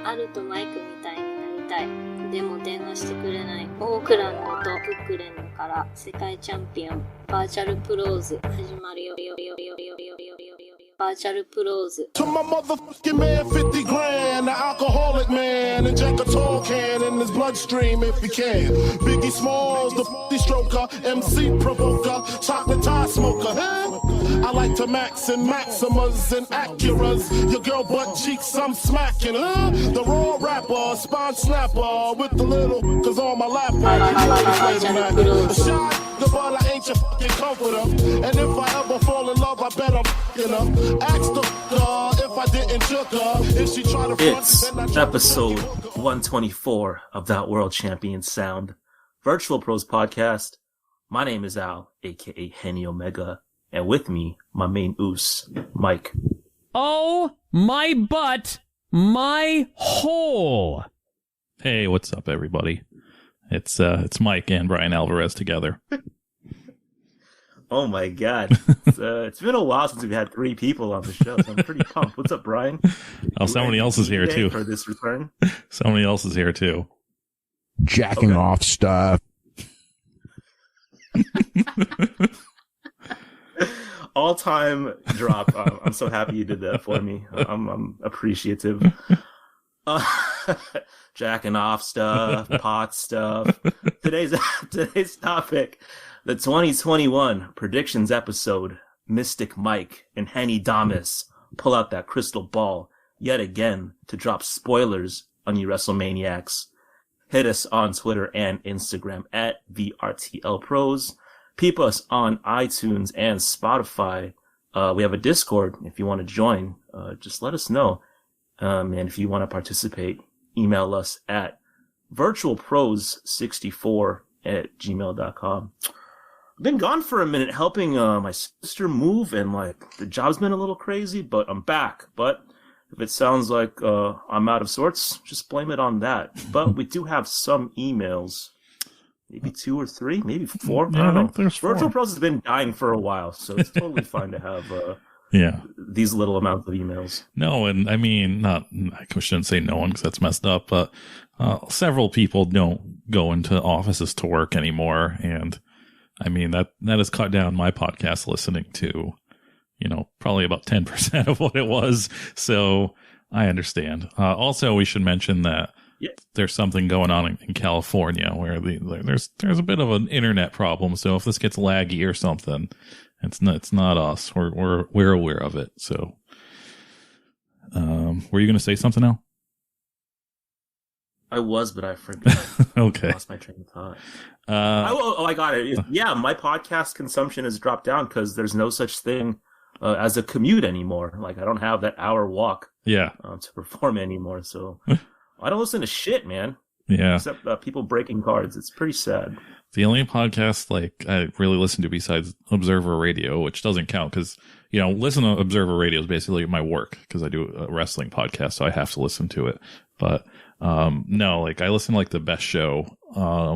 があるとマイクみたいになりたい。でも電話してくれない。オークランドとブックレンドから世界チャンピオンバーチャルプローズ始まるよ。バーチャルプローズ。To my motherfucking man, 50 grand, the alcoholic man, inject a tall can in his bloodstream if he can. Biggie Smalls, the 50 stroker, MC provoker, chocolate tie smoker. I like to max and maximas and Acuras. Your girl butt cheeks, I'm smacking. The raw rapper, spine snapper with the little, cause all my lap a shot, the ball, I ain't your fucking comforter. And if I ever fall in love, I bet I'm fucking her. Ask the if I didn't choke her. If she try to front, It's then I try episode to 124 of That World Champion Sound, Virtual Pros Podcast. My name is Al, aka Henny Omega, and with me, my main oos, Mike. Oh, my butt, my hole. Hey, what's up, everybody? It's Mike and Brian Alvarez together. Oh my god. It's been a while since we've had 3 people on the show, so I'm pretty pumped. What's up, Brian? Oh, somebody else is here too. For this return? Somebody else is here too. Jacking off stuff. All-time drop. I'm so happy you did that for me. I'm appreciative. Jacking off stuff, pot stuff. Today's topic, the 2021 predictions episode. Mystic Mike and Henny Damas pull out that crystal ball yet again to drop spoilers on you WrestleManiacs. Hit us on Twitter and Instagram at VRTL Pros. Peep us on iTunes and Spotify. We have a Discord. If you want to join, just let us know. And if you want to participate, email us at virtualpros64@gmail.com. I've been gone for a minute helping my sister move, and the job's been a little crazy, but I'm back. But if it sounds like I'm out of sorts, just blame it on that. But we do have some emails. Maybe 2 or 3, maybe 4. Yeah, I don't know. there's 4. Virtual Pros has been dying for a while, so it's totally fine to have these little amounts of emails. No, and I mean, I shouldn't say no one because that's messed up, but several people don't go into offices to work anymore, and I mean that has cut down my podcast listening to, probably about 10% of what it was. So I understand. Also, we should mention that. Yeah. There's something going on in California where there's a bit of an internet problem. So if this gets laggy or something, it's not us. We're aware of it. So, were you going to say something now? I was, but I forgot. Okay. I lost my train of thought. I got it. Yeah, my podcast consumption has dropped down because there's no such thing as a commute anymore. I don't have that hour walk. Yeah. To perform anymore. So. I don't listen to shit, man. Yeah. Except people breaking cards. It's pretty sad. The only podcast I really listen to besides Observer Radio, which doesn't count because, listen to Observer Radio is basically my work because I do a wrestling podcast, so I have to listen to it. But no, I listen to The Best Show,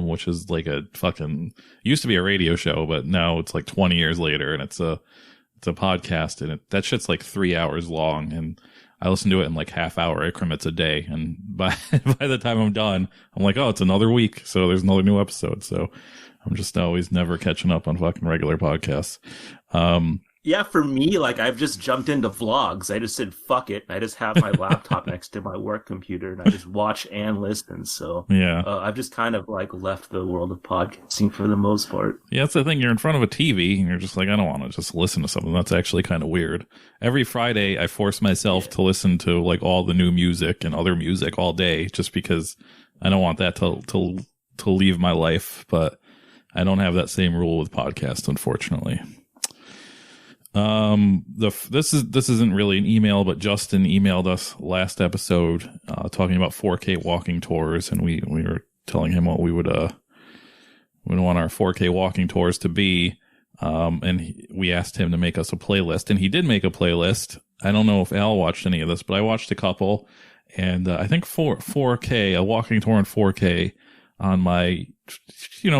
which is a fucking used to be a radio show, but now it's 20 years later and it's a podcast, and that shit's 3 hours long, and I listen to it in half-hour increments a day, and by the time I'm done, I'm oh, it's another week, so there's another new episode. So I'm just always never catching up on fucking regular podcasts. Yeah, for me, I've just jumped into vlogs. I just said fuck it. I just have my laptop next to my work computer, and I just watch and listen. So yeah, I've just kind of left the world of podcasting for the most part. Yeah, that's the thing. You're in front of a TV, and you're just I don't want to just listen to something. That's actually kind of weird. Every Friday, I force myself to listen to all the new music and other music all day, just because I don't want that to leave my life. But I don't have that same rule with podcasts, unfortunately. This isn't really an email, but Justin emailed us last episode, talking about 4K walking tours, and we were telling him what we would want our 4K walking tours to be. And we asked him to make us a playlist, and he did make a playlist. I don't know if Al watched any of this, but I watched a couple, and I think 4K, a walking tour in 4K on my,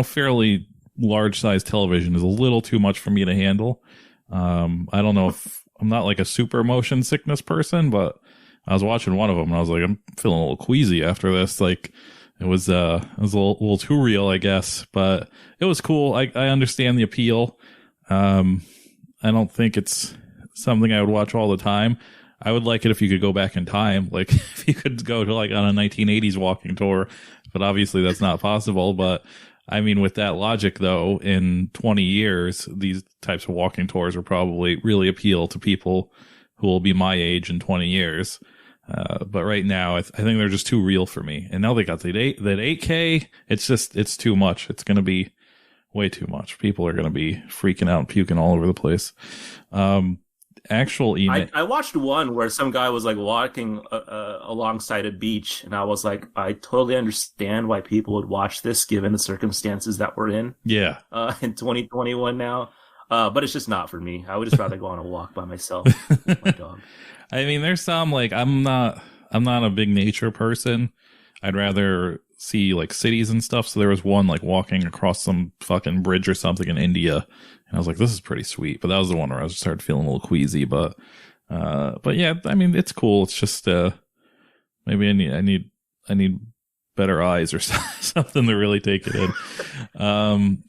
fairly large size television is a little too much for me to handle. I don't know if I'm not a super motion sickness person, but I was watching one of them and I was like, I'm feeling a little queasy after this. Like, it was a little too real, I guess, but it was cool. I understand the appeal. I don't think it's something I would watch all the time. I would like it if you could go back in time. Like, if you could go to like on a 1980s walking tour, but obviously that's not possible. But I mean, with that logic though, in 20 years, these types of walking tours will probably really appeal to people who will be my age in 20 years. But right now, I think they're just too real for me. And now they got that 8K. It's too much. It's going to be way too much. People are going to be freaking out and puking all over the place. Actual email. I watched one where some guy was like walking alongside a beach, and I was like, I totally understand why people would watch this given the circumstances that we're in. Yeah. In 2021 now. But it's just not for me. I would just rather go on a walk by myself with my dog. I mean, there's some like I'm not a big nature person. I'd rather see like cities and stuff. So there was one like walking across some fucking bridge or something in India, and I was like, this is pretty sweet. But that was the one where I started feeling a little queasy. But yeah, I mean, it's cool. It's just maybe I need better eyes or something to really take it in.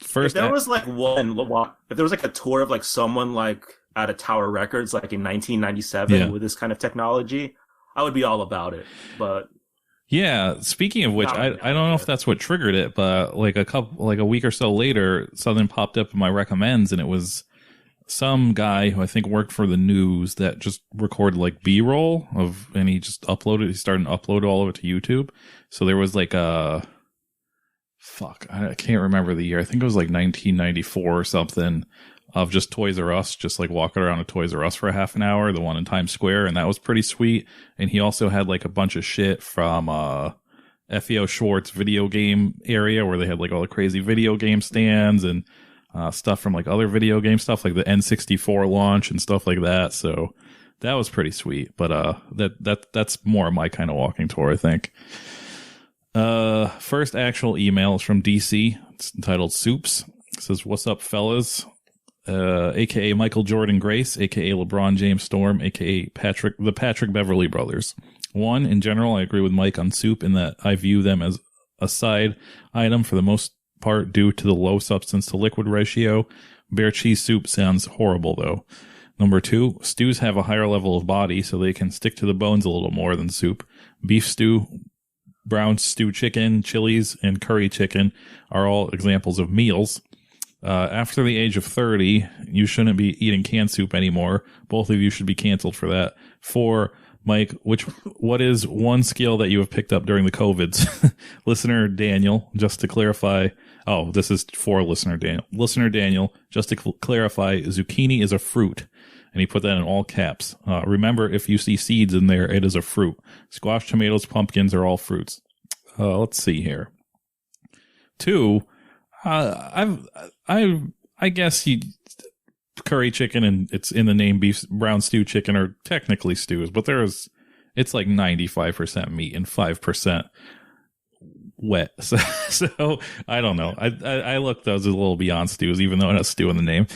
First, if there was like if there was like a tour of like someone like at a Tower Records like in 1997 with this kind of technology, I would be all about it. But yeah, speaking of which, I don't know if that's what triggered it, but like a week or so later, something popped up in my recommends, and it was some guy who I think worked for the news that just recorded like B-roll and he just uploaded. He started to upload all of it to YouTube. So there was like I can't remember the year. I think it was like 1994 or something, of just Toys R Us, just like walking around a Toys R Us for a half an hour, the one in Times Square, and that was pretty sweet. And he also had like a bunch of shit from FEO Schwartz video game area where they had like all the crazy video game stands and stuff from like other video game stuff, like the N64 launch and stuff like that. So that was pretty sweet. But that's more of my kind of walking tour, I think. First actual email is from DC. It's entitled Soups. It says, "What's up, fellas? AKA Michael Jordan Grace, AKA LeBron James Storm, AKA the Patrick Beverly brothers. One, in general, I agree with Mike on soup in that I view them as a side item for the most part due to the low substance to liquid ratio. Bear cheese soup sounds horrible though. Number two, stews have a higher level of body so they can stick to the bones a little more than soup. Beef stew, brown stew chicken, chilies, and curry chicken are all examples of meals. After the age of 30, you shouldn't be eating canned soup anymore. Both of you should be canceled for that. 4, Mike, what is one skill that you have picked up during the COVIDs? Listener Daniel, just to clarify. Oh, this is for listener Daniel. Listener Daniel, just to clarify, zucchini is a fruit. And he put that in all caps. Remember, if you see seeds in there, it is a fruit. Squash, tomatoes, pumpkins are all fruits. Let's see here. 2, I guess curry chicken and it's in the name brown stew chicken are technically stews, but it's like 95% meat and 5% wet. So I don't know. I look those a little beyond stews, even though it has stew in the name.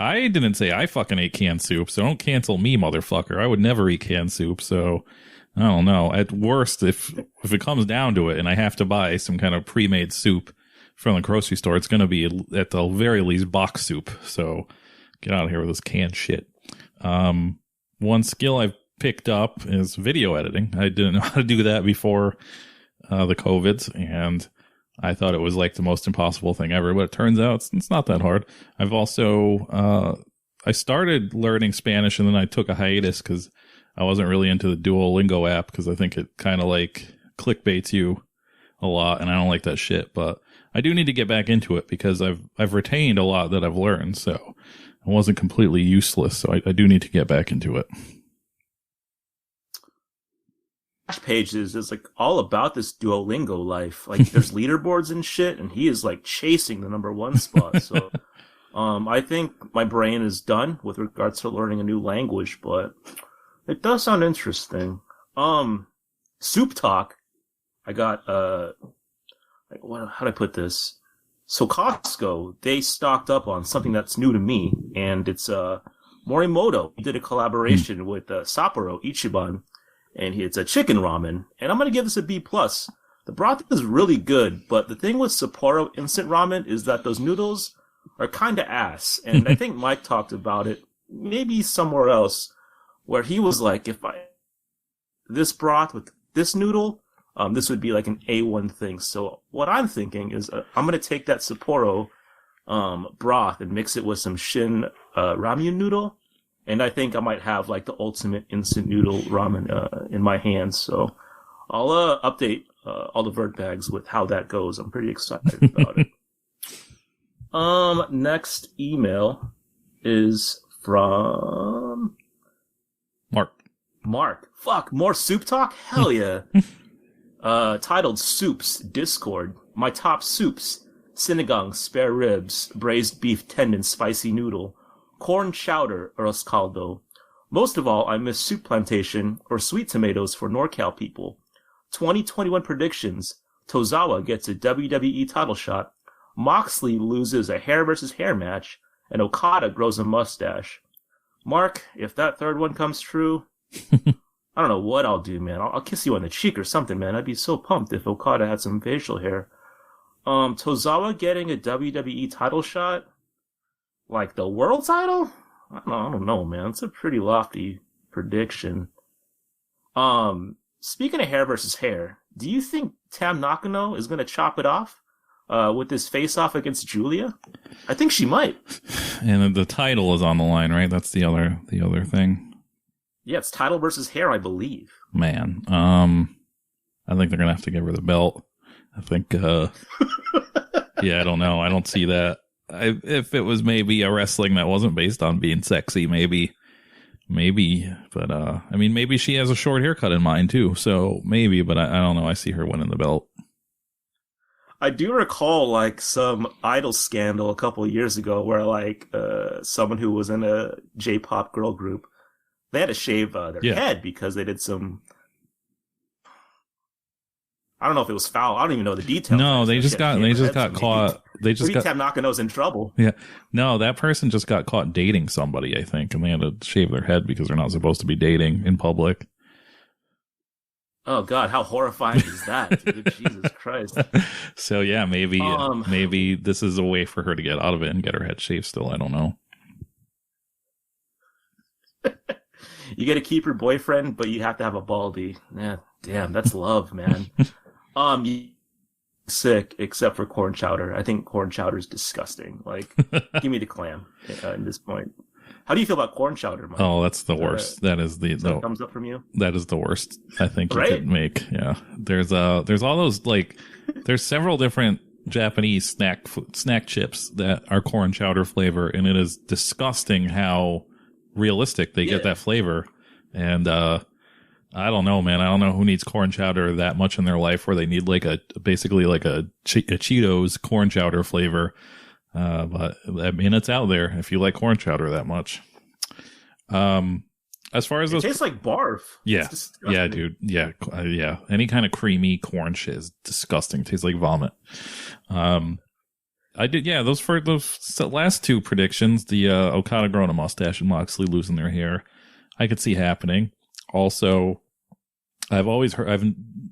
I didn't say I fucking ate canned soup, so don't cancel me, motherfucker. I would never eat canned soup, so I don't know. At worst, if it comes down to it and I have to buy some kind of pre-made soup from the grocery store, it's going to be at the very least box soup. So get out of here with this canned shit. One skill I've picked up is video editing. I didn't know how to do that before the COVIDs, and I thought it was like the most impossible thing ever, but it turns out it's not that hard. I've also I started learning Spanish, and then I took a hiatus because I wasn't really into the Duolingo app because I think it kind of like clickbaits you a lot, and I don't like that shit. But I do need to get back into it because I've retained a lot that I've learned, so it wasn't completely useless. So I do need to get back into it. Pages is like all about this Duolingo life. Like there's leaderboards and shit, and he is like chasing the number 1 spot. So I think my brain is done with regards to learning a new language, but it does sound interesting. Soup talk. I got how do I put this? So Costco, they stocked up on something that's new to me, and it's Morimoto did a collaboration with Sapporo Ichiban, and it's a chicken ramen. And I'm going to give this a B+. The broth is really good, but the thing with Sapporo instant ramen is that those noodles are kind of ass. And I think Mike talked about it, maybe somewhere else, where he was like, this broth with this noodle, this would be like an A1 thing. So what I'm thinking is I'm going to take that Sapporo broth and mix it with some Shin ramyun noodle. And I think I might have like the ultimate instant noodle ramen in my hands. So I'll update all the Vert bags with how that goes. I'm pretty excited about it. Next email is from Mark. Fuck, more soup talk? Hell yeah. Titled Soups, Discord. My top soups: sinigang, spare ribs, braised beef tendon, spicy noodle, corn chowder, arroz caldo. Most of all, I miss soup plantation or sweet tomatoes for NorCal people. 2021 predictions: Tozawa gets a WWE title shot, Moxley loses a hair versus hair match, and Okada grows a mustache. Mark, if that third one comes true, I don't know what I'll do, man. I'll kiss you on the cheek or something, man. I'd be so pumped if Okada had some facial hair. Tozawa getting a WWE title shot? Like the world title? I don't know, man. It's a pretty lofty prediction. Speaking of hair versus hair, do you think Tam Nakano is going to chop it off with this face-off against Julia? I think she might. And the title is on the line, right? That's the other thing. Yeah, it's title versus hair, I believe. Man, I think they're going to have to give her the belt. I think, yeah, I don't know. I don't see that. If it was maybe a wrestling that wasn't based on being sexy, maybe, but, I mean, maybe she has a short haircut in mind too, so maybe, but I don't know. I see her winning the belt. I do recall, like, some idol scandal a couple of years ago where, like, someone who was in a J-pop girl group, they had to shave their head because they did some... I don't know if it was foul. I don't even know the details. No, they just got caught. Tam Nakano's in trouble. Yeah. No, that person just got caught dating somebody, I think, and they had to shave their head because they're not supposed to be dating in public. Oh God, how horrifying is that? Dude, Jesus Christ. So yeah, maybe this is a way for her to get out of it and get her head shaved still. I don't know. You get to keep your boyfriend, but you have to have a baldy. Yeah, damn, that's love, man. Sick, except for corn chowder. I think corn chowder is disgusting. Like, give me the clam at this point. How do you feel about corn chowder, Mike? Oh, that's the worst. That is the thumbs up from you. That is the worst. I think you could make. Yeah, there's all those, like, there's several different Japanese snack chips that are corn chowder flavor, and it is disgusting how realistic they get that flavor. And I don't know, man. I don't know who needs corn chowder that much in their life where they need basically a Cheetos corn chowder flavor. But I mean, it's out there if you like corn chowder that much. As far as it tastes like barf. Yeah. Dude. Yeah. Yeah. Any kind of creamy corn shit is disgusting. It tastes like vomit. I did. Yeah. Those last two predictions, the Okada growing a mustache and Moxley losing their hair, I could see happening. Also, I've always heard, I've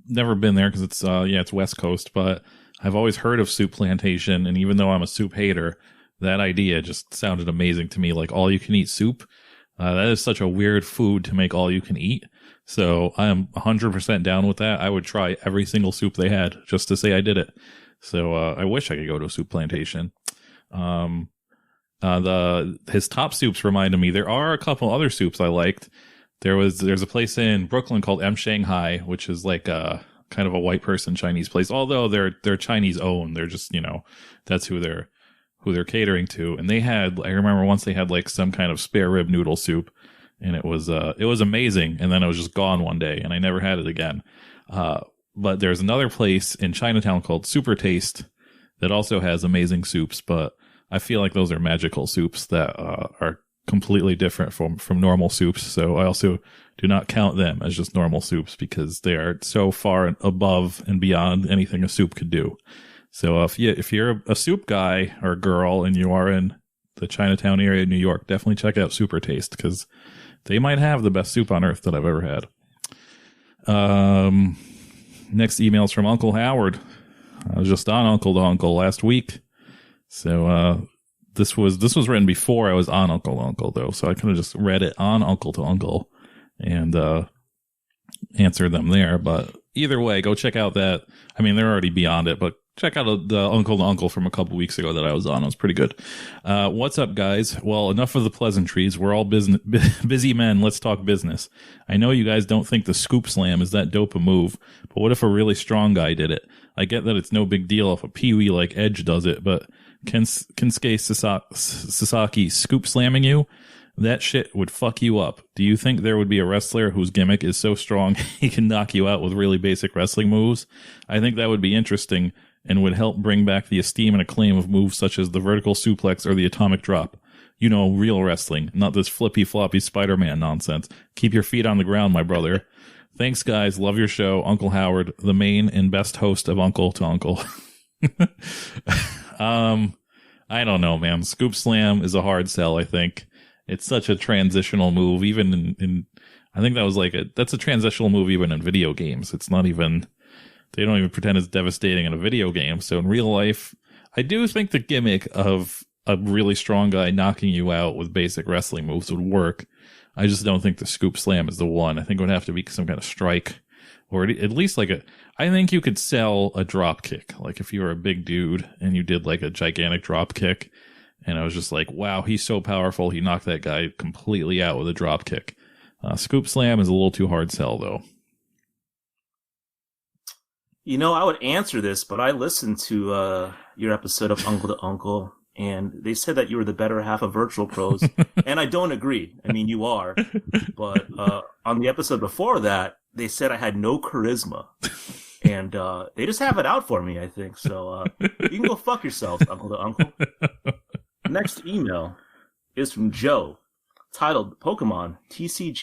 never been there because it's West Coast, but I've always heard of Soup Plantation. And even though I'm a soup hater, that idea just sounded amazing to me. Like all you can eat soup. That is such a weird food to make all you can eat. So I am 100% down with that. I would try every single soup they had just to say I did it. So, I wish I could go to a Soup Plantation. His top soups reminded me, there are a couple other soups I liked. There's a place in Brooklyn called M Shanghai, which is like a kind of a white person Chinese place. Although they're Chinese owned, they're just, that's who they're catering to. And I remember once they had like some kind of spare rib noodle soup, and it was amazing. And then it was just gone one day, and I never had it again. But there's another place in Chinatown called Super Taste that also has amazing soups, but I feel like those are magical soups that are completely different from normal soups. So I also do not count them as just normal soups because they are so far above and beyond anything a soup could do. So if you're a soup guy or girl and you are in the Chinatown area of New York, definitely check out Super Taste because they might have the best soup on earth that I've ever had. Next email's from Uncle Howard. I was just on Uncle to Uncle last week. So, this was written before I was on Uncle to Uncle though. So I could have just read it on Uncle to Uncle and, answered them there. But either way, go check out that. I mean, they're already beyond it, but check out the Uncle to Uncle from a couple weeks ago that I was on. It was pretty good. What's up, guys? Well, enough of the pleasantries. We're all busy men. Let's talk business. I know you guys don't think the scoop slam is that dope a move, but what if a really strong guy did it? I get that it's no big deal if a peewee like Edge does it, but Kensuke Sasaki scoop slamming you? That shit would fuck you up. Do you think there would be a wrestler whose gimmick is so strong he can knock you out with really basic wrestling moves? I think that would be interesting and would help bring back the esteem and acclaim of moves such as the vertical suplex or the atomic drop. You know, real wrestling, not this flippy-floppy Spider-Man nonsense. Keep your feet on the ground, my brother. Thanks, guys. Love your show. Uncle Howard, the main and best host of Uncle to Uncle. I don't know, man. Scoop Slam is a hard sell, I think. It's such a transitional move, even in I think that was that's a transitional move even in video games. It's not even, they don't even pretend it's devastating in a video game. So in real life, I do think the gimmick of a really strong guy knocking you out with basic wrestling moves would work. I just don't think the scoop slam is the one. I think it would have to be some kind of strike, or at least I think you could sell a drop kick. Like if you were a big dude and you did like a gigantic drop kick, and I was just like, wow, he's so powerful. He knocked that guy completely out with a drop kick. Scoop slam is a little too hard sell, though. You know, I would answer this, but I listened to your episode of Uncle to Uncle, and they said that you were the better half of Vrtl Pros, and I don't agree. I mean, you are, but on the episode before that, they said I had no charisma, and they just have it out for me, I think. So you can go fuck yourself, Uncle to Uncle. Next email is from Joe, titled Pokemon TCG.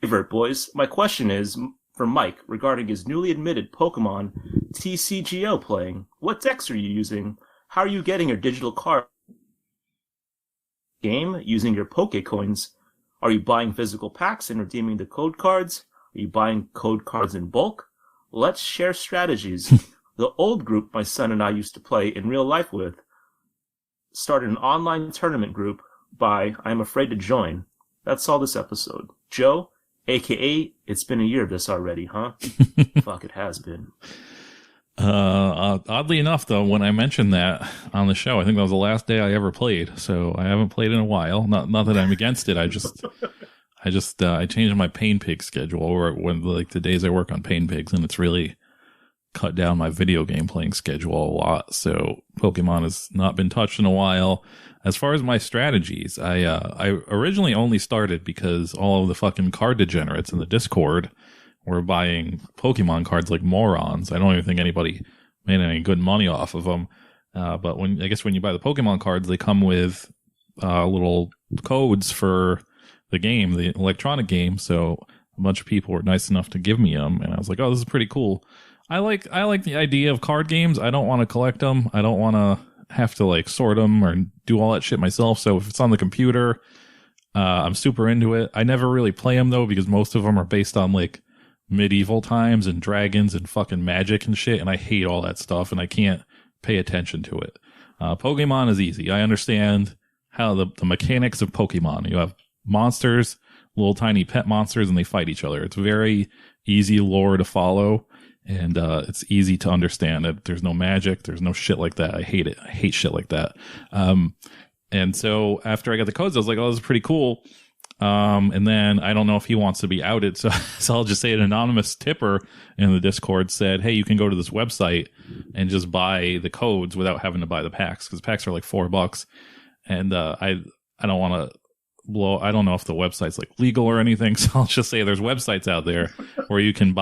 Vert boys, my question is for Mike regarding his newly admitted Pokemon TCGO playing. What decks are you using? How are you getting your digital card game using your Pokecoins? Are you buying physical packs and redeeming the code cards? Are you buying code cards in bulk? Let's share strategies. The old group my son and I used to play in real life with started an online tournament group by I'm afraid to join. That's all this episode. Joe, a.k.a. it's been a year of this already, huh? Fuck, it has been. Oddly enough, though, when I mentioned that on the show, I think that was the last day I ever played. So I haven't played in a while. Not that I'm against it. I changed my Pain Pig schedule, or when the days I work on Pain Pigs, and it's really cut down my video game playing schedule a lot. So Pokemon has not been touched in a while. As far as my strategies, I originally only started because all of the fucking card degenerates in the Discord were buying Pokemon cards like morons. I don't even think anybody made any good money off of them. But when you buy the Pokemon cards, they come with little codes for the game, the electronic game. So a bunch of people were nice enough to give me them, and I was like, "Oh, this is pretty cool." I like the idea of card games. I don't want to collect them. I don't want to have to sort them or do all that shit myself. So if it's on the computer, I'm super into it. I never really play them though, because most of them are based on medieval times and dragons and fucking magic and shit. And I hate all that stuff, and I can't pay attention to it. Pokemon is easy. I understand how the mechanics of Pokemon. You have monsters, little tiny pet monsters, and they fight each other. It's very easy lore to follow. And it's easy to understand that there's no magic, there's no shit like that. I hate it. I hate shit like that. And so after I got the codes, I was like, "Oh, this is pretty cool." And then I don't know if he wants to be outed, so I'll just say an anonymous tipper in the Discord said, "Hey, you can go to this website and just buy the codes without having to buy the packs, because packs are like $4." And I don't want to I don't know if the website's legal or anything, so I'll just say there's websites out there where you can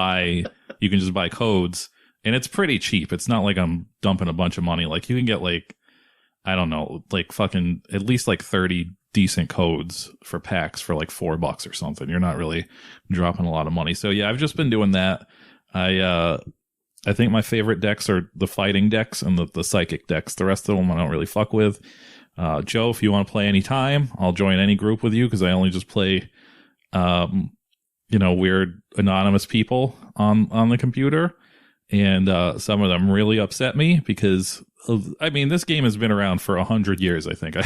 just buy codes, and it's pretty cheap. It's not like I'm dumping a bunch of money. You can get I don't know, fucking at least 30 decent codes for packs for $4 or something. You're not really dropping a lot of money. So yeah, I've just been doing that. I think my favorite decks are the fighting decks and the psychic decks. The rest of them I don't really fuck with. Joe, if you want to play anytime, I'll join any group with you because I only just play, weird anonymous people on the computer. And some of them really upset me because this game has been around for 100 years. I think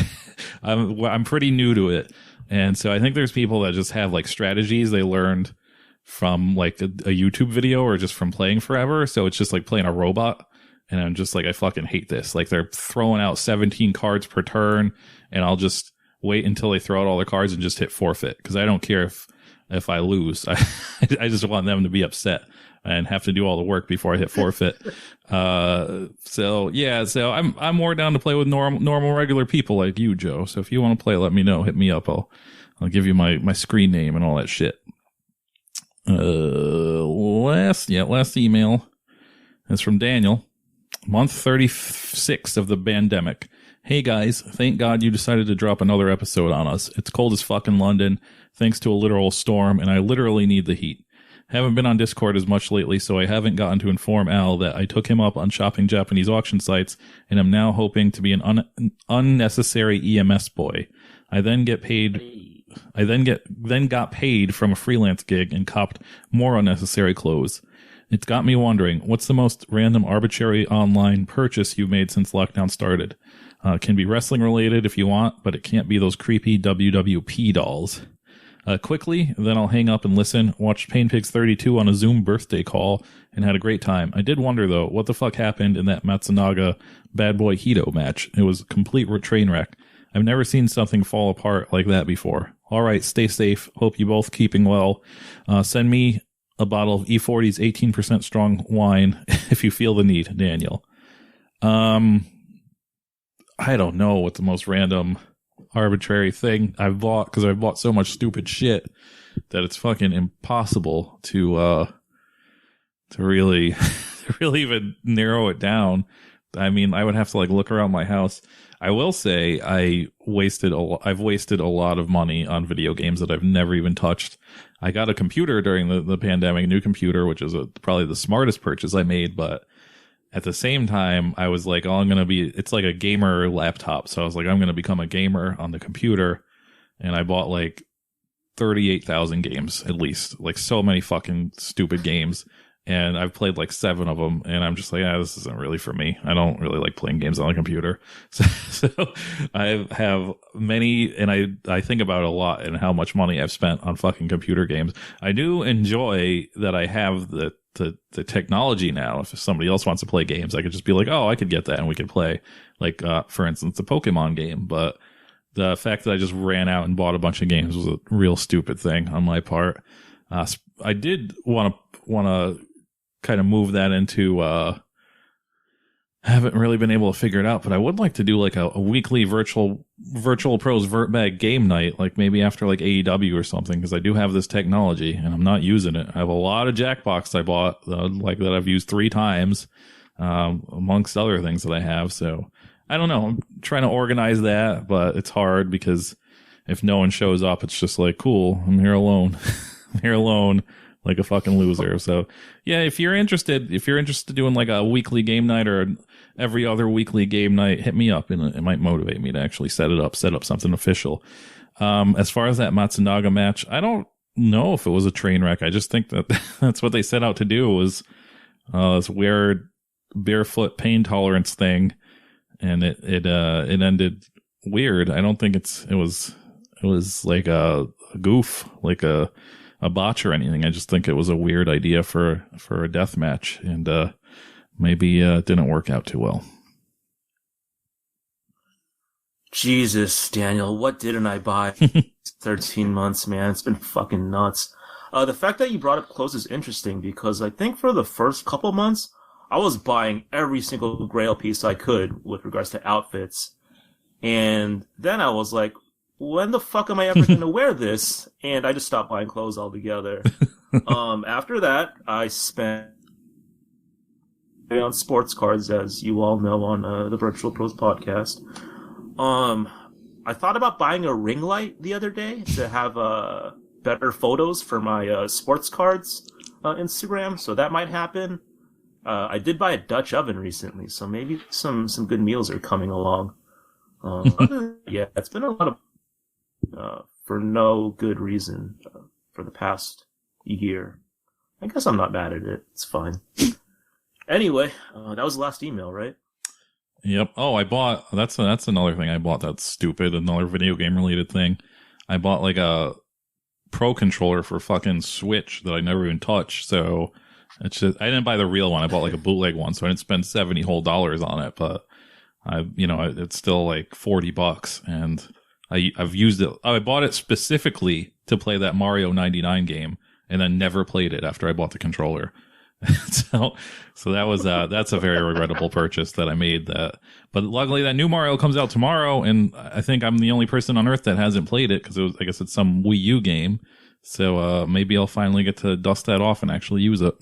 I'm pretty new to it, and so I think there's people that just have like strategies they learned from like a YouTube video or just from playing forever. So it's just like playing a robot, and I'm just like, I fucking hate this. Like they're throwing out 17 cards per turn, and I'll just wait until they throw out all their cards and just hit forfeit because I don't care if I lose. I just want them to be upset and have to do all the work before I hit forfeit. So I'm more down to play with normal regular people like you, Joe. So if you want to play, let me know. Hit me up. I'll give you my screen name and all that shit. Last email is from Daniel. Month 36 of the pandemic. Hey guys, thank God you decided to drop another episode on us. It's cold as fuck in London, thanks to a literal storm, and I literally need the heat. Haven't been on Discord as much lately, so I haven't gotten to inform Al that I took him up on shopping Japanese auction sites, and am now hoping to be an unnecessary EMS boy. I then got paid from a freelance gig and copped more unnecessary clothes. It's got me wondering, what's the most random arbitrary online purchase you've made since lockdown started? Can be wrestling related if you want, but it can't be those creepy WWP dolls. Quickly, then I'll hang up and listen. Watched Pain Pigs 32 on a Zoom birthday call and had a great time. I did wonder, though, what the fuck happened in that Matsunaga Bad Boy Hito match? It was a complete train wreck. I've never seen something fall apart like that before. All right, stay safe. Hope you both keeping well. Send me a bottle of E40's 18% strong wine if you feel the need, Daniel. I don't know what the most random arbitrary thing I've bought, because I've bought so much stupid shit that it's fucking impossible to really even narrow it down. I mean, I would have to like look around my house. I will say I've wasted a lot of money on video games that I've never even touched. I got a computer during the pandemic, a new computer, which is probably the smartest purchase I made, but at the same time, I was like, it's like a gamer laptop. So I was like, I'm going to become a gamer on the computer. And I bought like 38,000 games, at least. Like so many fucking stupid games. And I've played like 7 of them. And I'm just like, this isn't really for me. I don't really like playing games on a computer. So I have many, and I think about it a lot and how much money I've spent on fucking computer games. I do enjoy that I have the technology now. If somebody else wants to play games, I could just be like, I could get that and we could play, like for instance, the Pokemon game. But the fact that I just ran out and bought a bunch of games was a real stupid thing on my part. I did want to kind of move that into I haven't really been able to figure it out, but I would like to do like a weekly virtual pros Vrtl game night, like maybe after like AEW or something, because I do have this technology and I'm not using it. I have a lot of Jackbox I bought like that I've used 3 times, amongst other things that I have. So I don't know. I'm trying to organize that, but it's hard because if no one shows up, it's just like, cool, I'm here alone. I'm here alone. Like a fucking loser. So yeah, if you're interested in doing like a weekly game night or every other weekly game night, hit me up and it might motivate me to actually set up something official. As far as that Matsunaga match, I don't know if it was a train wreck. I just think that that's what they set out to do, was this weird barefoot pain tolerance thing, and it ended weird. I don't think it was like a goof, like a botch or anything. I just think it was a weird idea for a death match, and maybe didn't work out too well. Jesus, Daniel, what didn't I buy? 13 months, man. It's been fucking nuts. The fact that you brought up clothes is interesting, because I think for the first couple months, I was buying every single Grail piece I could with regards to outfits. And then I was like, when the fuck am I ever going to wear this? And I just stopped buying clothes altogether. After that, I spent on sports cards, as you all know, on the Virtual Pros podcast. I thought about buying a ring light the other day to have better photos for my sports cards Instagram, so that might happen. I did buy a Dutch oven recently, so maybe some good meals are coming along. Yeah, it's been a lot of for no good reason for the past year. I guess I'm not mad at it. It's fine. Anyway, that was the last email, right? Yep. Oh, I bought, that's another thing I bought that's stupid, another video game related thing. I bought like a Pro controller for fucking Switch that I never even touched, so it's just, I didn't buy the real one. I bought like a bootleg one, so I didn't spend $70 whole on it, but it's still like $40, and I've used it. I bought it specifically to play that Mario 99 game, and then never played it after I bought the controller. so that was that's a very regrettable purchase that I made. But luckily that new Mario comes out tomorrow, and I think I'm the only person on earth that hasn't played it, because I guess it's some Wii U game. So maybe I'll finally get to dust that off and actually use it.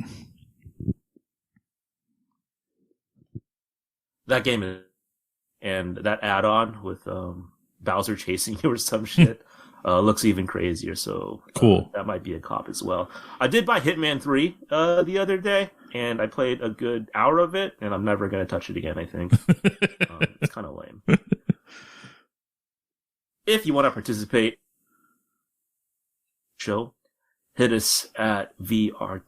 That game and that add-on with Bowser chasing you or some shit looks even crazier. So cool. That might be a cop as well. I did buy Hitman 3 the other day, and I played a good hour of it, and I'm never going to touch it again, I think. It's kind of lame. If you want to participate, show, hit us at Our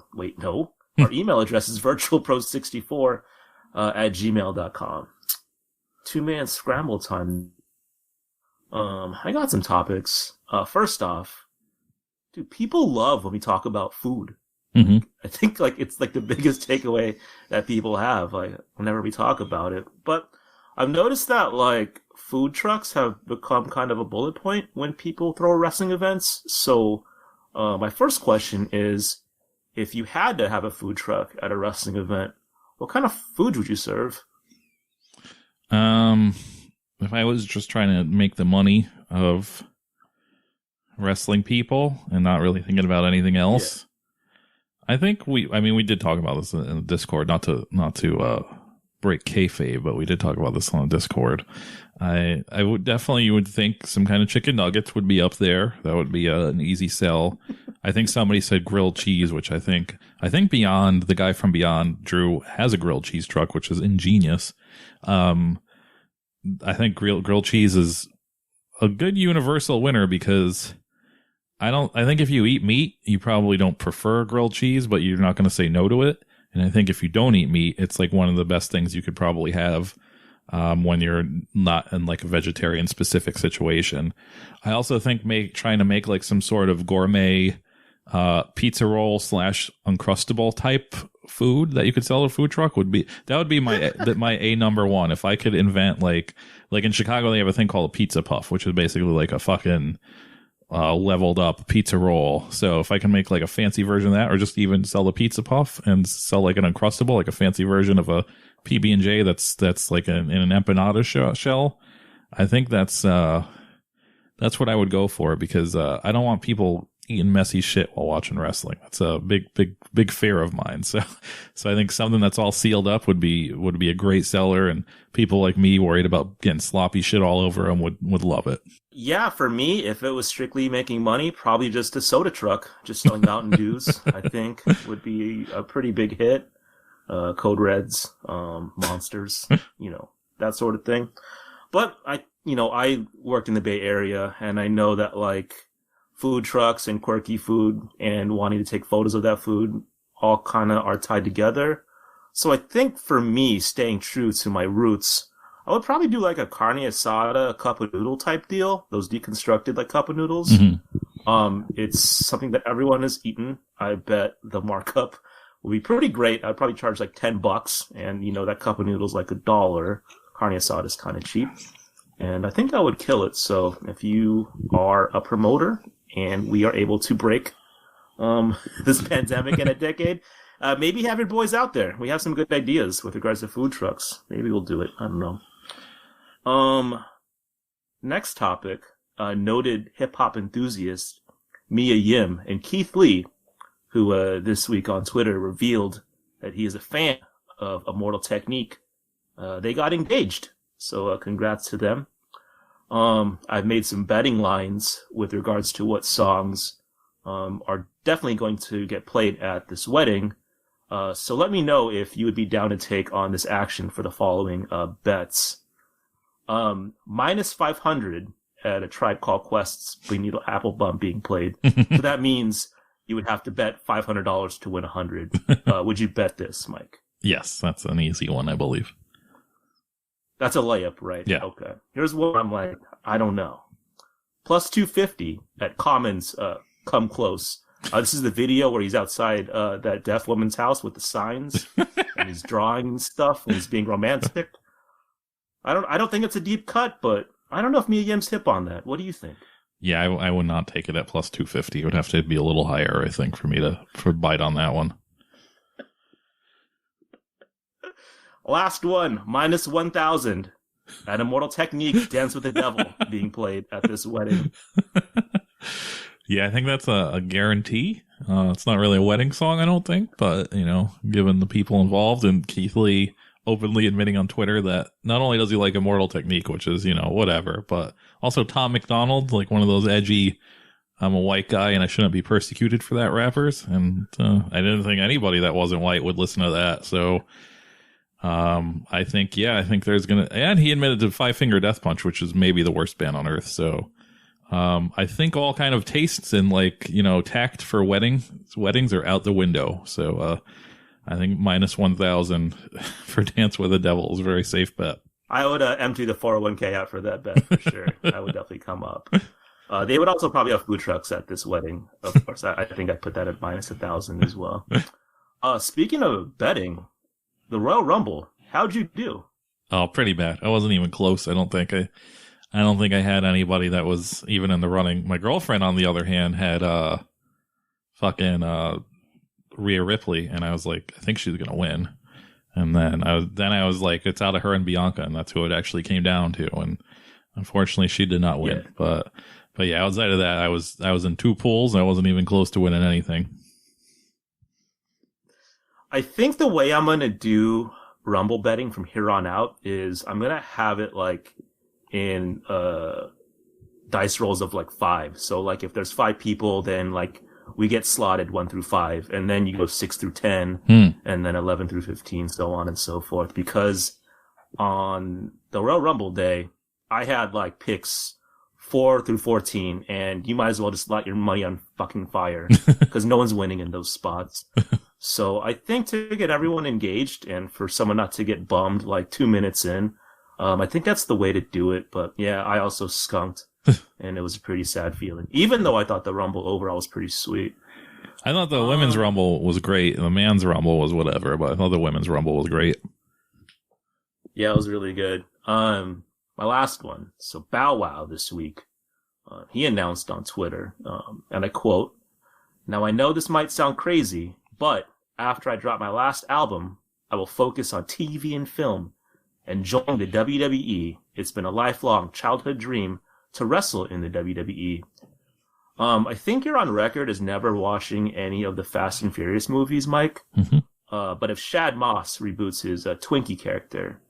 email address is vrtlpro64 at gmail.com. 2-man scramble time. I got some topics. First off, dude, people love when we talk about food. Mm-hmm. I think it's the biggest takeaway that people have, whenever we talk about it. But I've noticed that food trucks have become kind of a bullet point when people throw wrestling events. So my first question is, if you had to have a food truck at a wrestling event, what kind of food would you serve? If I was just trying to make the money of wrestling people and not really thinking about anything else, yeah. I think we did talk about this in the Discord, not to break kayfabe, but we did talk about this on the Discord. I would definitely, you would think some kind of chicken nuggets would be up there. That would be an easy sell. I think somebody said grilled cheese, which I think Beyond, the guy from Beyond, Drew, has a grilled cheese truck, which is ingenious. I think grilled cheese is a good universal winner, because I think if you eat meat, you probably don't prefer grilled cheese, but you're not going to say no to it. And I think if you don't eat meat, it's like one of the best things you could probably have when you're not in like a vegetarian specific situation. I also think trying to make like some sort of gourmet pizza roll / Uncrustable type food that you could sell at a food truck would be my my number one. If I could invent like in Chicago, they have a thing called a pizza puff, which is basically like a fucking leveled up pizza roll. So if I can make like a fancy version of that, or just even sell the pizza puff and sell like an Uncrustable, like a fancy version of a PB&J that's like in an empanada shell, I think that's what I would go for, because I don't want people eating messy shit while watching wrestling. That's a big fear of mine. So I think something that's all sealed up would be a great seller, and people like me worried about getting sloppy shit all over them would love it. Yeah, for me, if it was strictly making money, probably just a soda truck, just selling Mountain Dews, I think would be a pretty big hit. Code Reds, Monsters, that sort of thing. But I worked in the Bay Area, and I know that food trucks and quirky food and wanting to take photos of that food all kind of are tied together. So I think for me, staying true to my roots, I would probably do like a carne asada, a cup of noodle type deal. Those deconstructed cup of noodles. Mm-hmm. It's something that everyone has eaten. I bet the markup will be pretty great. I'd probably charge $10, and that cup of noodles $1. Carne asada is kind of cheap, and I think I would kill it. So if you are a promoter and we are able to break this pandemic in a decade, maybe have your boys out there. We have some good ideas with regards to food trucks. Maybe we'll do it. I don't know. Next topic, noted hip-hop enthusiast Mia Yim and Keith Lee, who this week on Twitter revealed that he is a fan of Immortal Technique. They got engaged, so congrats to them. I've made some betting lines with regards to what songs are definitely going to get played at this wedding. So let me know if you would be down to take on this action for the following bets. minus 500 at a Tribe Called Quest's Big Needle Apple Bump being played. So that means you would have to bet $500 to win 100. Would you bet this, Mike? Yes, that's an easy one, I believe. That's a layup, right? Yeah. Okay. Here's what I'm like, I don't know. Plus 250 at Commons, Come Close. This is the video where he's outside that deaf woman's house with the signs and he's drawing stuff and he's being romantic. I don't think it's a deep cut, but I don't know if Mia Yim's hip on that. What do you think? Yeah, I would not take it at plus 250. It would have to be a little higher, I think, for me to bite on that one. Last one, minus 1,000 at Immortal Technique, Dance with the Devil being played at this wedding. Yeah, I think that's a guarantee. It's not really a wedding song, I don't think, but, given the people involved and Keith Lee openly admitting on Twitter that not only does he like Immortal Technique, which is, whatever, but also Tom McDonald, like one of those edgy, I'm a white guy and I shouldn't be persecuted for that rappers. And I didn't think anybody that wasn't white would listen to that. So I think there's and he admitted to Five Finger Death Punch, which is maybe the worst band on earth. So I think all kind of tastes and tact for weddings are out the window. So I think minus 1,000 for Dance with the Devil is a very safe bet. I would empty the 401k out for that bet for sure. That would definitely come up. They would also probably have food trucks at this wedding. Of course, I think I put that at minus 1,000 as well. Speaking of betting, the Royal Rumble, how'd you do? Oh, pretty bad. I wasn't even close. I don't think I had anybody that was even in the running. My girlfriend, on the other hand, had Rhea Ripley, and I was like, I think she's gonna win. And then I was like, it's out of her and Bianca, and that's who it actually came down to. And unfortunately, she did not win. Yeah. But yeah, outside of that, I was in two pools, and I wasn't even close to winning anything. I think the way I'm gonna do Rumble betting from here on out is I'm gonna have it like in dice rolls of like 5. So like if there's 5 people, then like we get slotted 1 through 5, and then you go 6 through 10, and then 11 through 15, so on and so forth. Because on the Royal Rumble day, I had like picks 4 through 14, and you might as well just light your money on fucking fire because no one's winning in those spots. So I think to get everyone engaged and for someone not to get bummed like 2 minutes in, I think that's the way to do it. But yeah, I also skunked. And it was a pretty sad feeling, even though I thought the Rumble overall was pretty sweet. I thought the women's Rumble was great, and the man's Rumble was whatever, but I thought the women's Rumble was great. Yeah, it was really good. My last one. So Bow Wow this week, he announced on Twitter, and I quote, "Now I know this might sound crazy, but after I drop my last album, I will focus on TV and film and join the WWE. It's been a lifelong childhood dream to wrestle in the WWE." I think you're on record as never watching any of the Fast and Furious movies, Mike. Mm-hmm. But if Shad Moss reboots his Twinkie character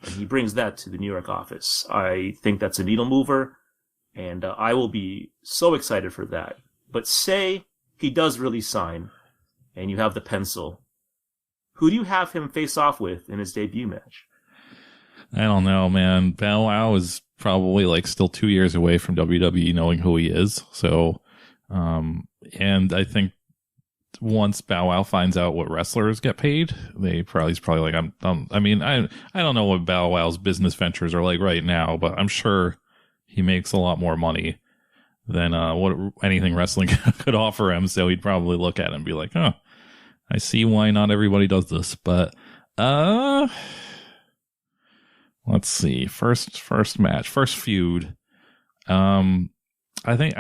and he brings that to the New York office, I think that's a needle mover, and I will be so excited for that. But say he does really sign, and you have the pencil, who do you have him face off with in his debut match? I don't know, man. Bow Wow is probably like still 2 years away from WWE knowing who he is. So, and I think once Bow Wow finds out what wrestlers get paid, he's probably like, I don't know what Bow Wow's business ventures are like right now, but I'm sure he makes a lot more money than what anything wrestling could offer him. So he'd probably look at it and be like, "Oh, I see why not everybody does this." But let's see. First match, first feud. I think.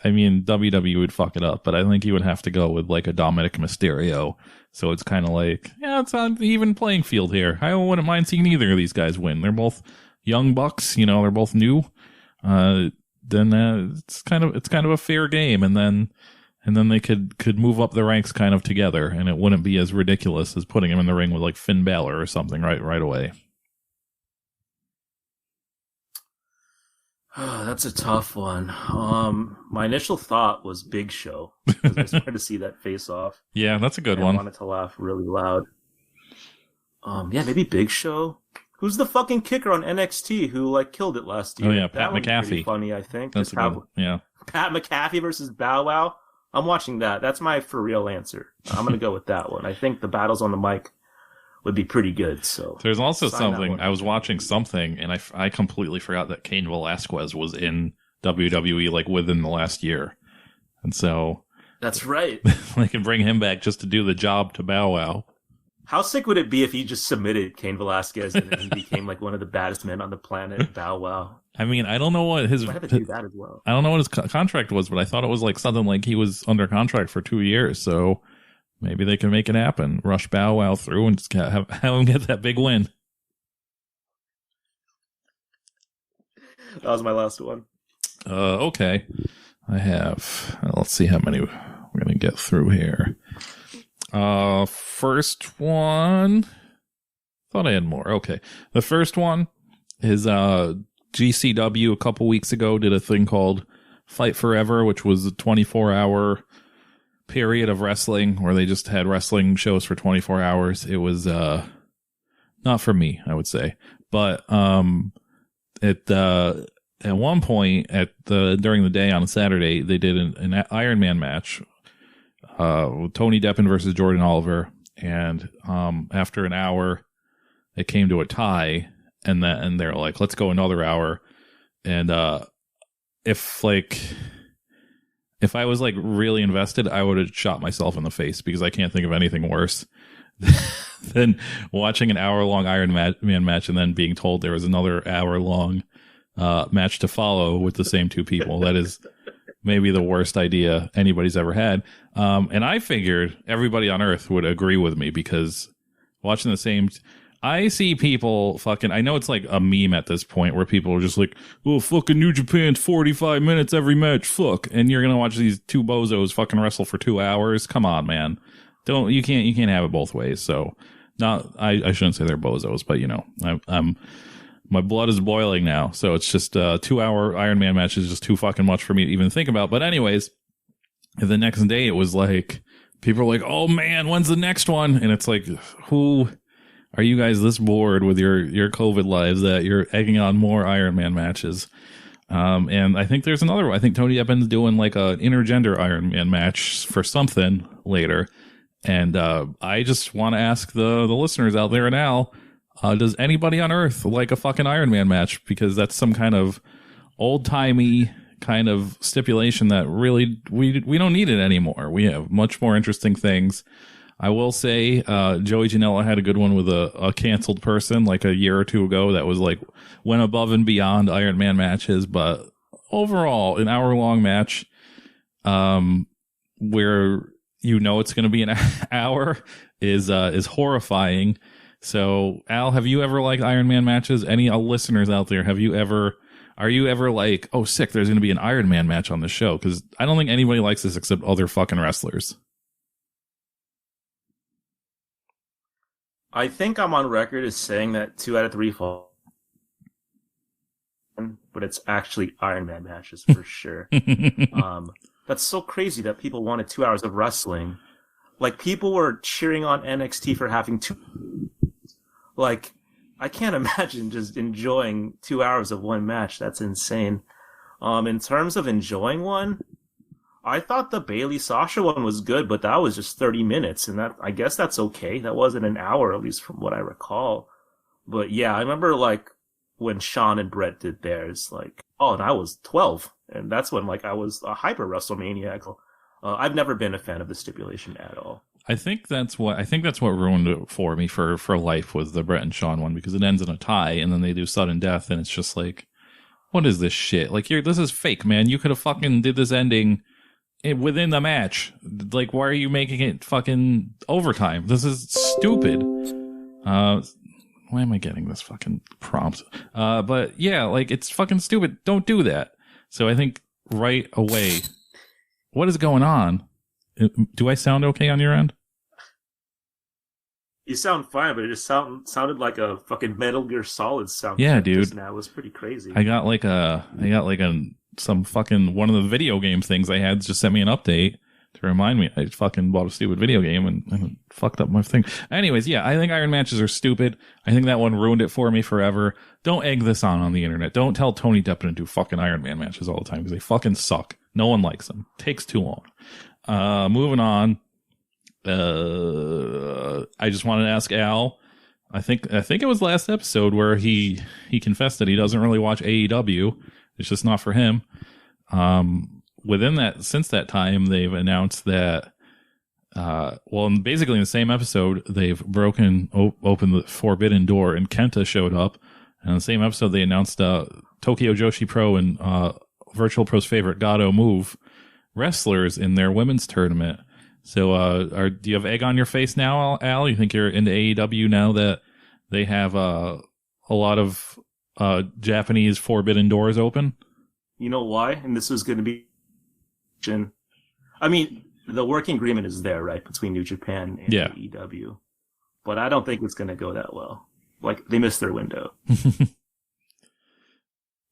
I mean, WWE would fuck it up, but I think you would have to go with like a Dominic Mysterio. So it's kind of like, yeah, it's on the even playing field here. I wouldn't mind seeing either of these guys win. They're both young bucks, they're both new. Then it's kind of a fair game, and then they could move up the ranks kind of together, and it wouldn't be as ridiculous as putting him in the ring with like Finn Balor or something right away. Oh, that's a tough one. My initial thought was Big Show, because I started to see that face off. Yeah, that's a good one. I wanted to laugh really loud. Yeah, maybe Big Show. Who's the fucking kicker on NXT who like killed it last year? Oh yeah, Pat that one's pretty McAfee. funny, I think. That's yeah. Pat McAfee versus Bow Wow. I'm watching that. That's my for real answer. I'm gonna go with that one. I think the battles on the mic would be pretty good. So there's also something I was watching something, and I completely forgot that Cain Velasquez was in WWE like within the last year, and so that's right. They can bring him back just to do the job to Bow Wow. How sick would it be if he just submitted Cain Velasquez and then he became like one of the baddest men on the planet? Bow Wow. I mean, I don't know what his. I have to do that as well. I don't know what his contract was, but I thought it was like something like he was under contract for 2 years. So maybe they can make it happen. Rush Bow Wow through and just have him get that big win. That was my last one. Okay. I have. Let's see how many we're gonna get through here. First one. Thought I had more. Okay. The first one is GCW a couple weeks ago did a thing called Fight Forever, which was a 24-hour period of wrestling where they just had wrestling shows for 24 hours. It was not for me, I would say. But at one point during the day on a Saturday, they did an Ironman match. Tony Deppen versus Jordan Oliver, and after an hour, it came to a tie, and they're like, "Let's go another hour." And if I was like really invested, I would have shot myself in the face because I can't think of anything worse than watching an hour-long Iron Man match and then being told there was another hour-long match to follow with the same two people. That is maybe the worst idea anybody's ever had. And I figured everybody on Earth would agree with me because watching the same... I see people fucking... I know it's like a meme at this point where people are just like, oh, fucking New Japan's 45 minutes every match, fuck. And you're going to watch these two bozos fucking wrestle for 2 hours? Come on, man. You can't have it both ways. So, I shouldn't say they're bozos, but you know, my blood is boiling now. So it's just 2 hour Iron Man match is just too fucking much for me to even think about. But anyways, the next day it was like, people are like, oh man, when's the next one? And it's like, who are you guys this bored with your COVID lives that you're egging on more Iron Man matches? And I think there's another one. I think Tony Deppen's doing like an intergender Iron Man match for something later. And I just want to ask the listeners out there now, does anybody on Earth like a fucking Iron Man match? Because that's some kind of old-timey kind of stipulation that really we don't need it anymore. We have much more interesting things. I will say Joey Janela had a good one with a canceled person like a year or two ago that was like went above and beyond Iron Man matches. But overall, an hour-long match where you know it's going to be an hour is horrifying. So, Al, have you ever liked Iron Man matches? Any listeners out there, are you ever like, oh, sick, there's going to be an Iron Man match on the show? Because I don't think anybody likes this except other fucking wrestlers. I think I'm on record as saying that 2 out of 3 fall, but it's actually Iron Man matches for sure. That's so crazy that people wanted 2 hours of wrestling. Like, people were cheering on NXT for having 2. Like, I can't imagine just enjoying 2 hours of one match. That's insane. In terms of enjoying one, I thought the Bailey Sasha one was good, but that was just 30 minutes, and I guess that's okay. That wasn't an hour, at least from what I recall. But yeah, I remember like when Shawn and Brett did theirs, like, oh, and I was 12, and that's when like I was a hyper WrestleManiac. I've never been a fan of the stipulation at all. I think that's what ruined it for me for life was the Brett and Shawn one, because it ends in a tie and then they do sudden death and it's just like, what is this shit? Like, this is fake, man. You could have fucking did this ending within the match. Like, why are you making it fucking overtime? This is stupid. Why am I getting this fucking prompt? But yeah, like, it's fucking stupid. Don't do that. So I think right away, what is going on? Do I sound okay on your end? You sound fine, but it just sounded like a fucking Metal Gear Solid sound. Yeah, dude. Just now. It was pretty crazy. I got some fucking one of the video game things I had just sent me an update, to remind me I fucking bought a stupid video game and fucked up my thing. Anyways, yeah, I think Iron matches are stupid. I think that one ruined it for me forever. Don't egg this on the internet. Don't tell Tony Deppen to do fucking Iron Man matches all the time because they fucking suck. No one likes them. Takes too long. Moving on. I just wanted to ask Al. I think it was last episode where he confessed that he doesn't really watch AEW. It's just not for him. Since that time, they've announced that, basically in the same episode, they've opened the forbidden door and Kenta showed up. And in the same episode, they announced, Tokyo Joshi Pro and, Virtual Pro's favorite Gato Move wrestlers in their women's tournament. So, do you have egg on your face now, Al? You think you're into AEW now that they have, a lot of, Japanese forbidden doors open? You know why? And this was going to be, I mean, the working agreement is there, right, between New Japan and AEW, but I don't think it's going to go that well. Like, they missed their window.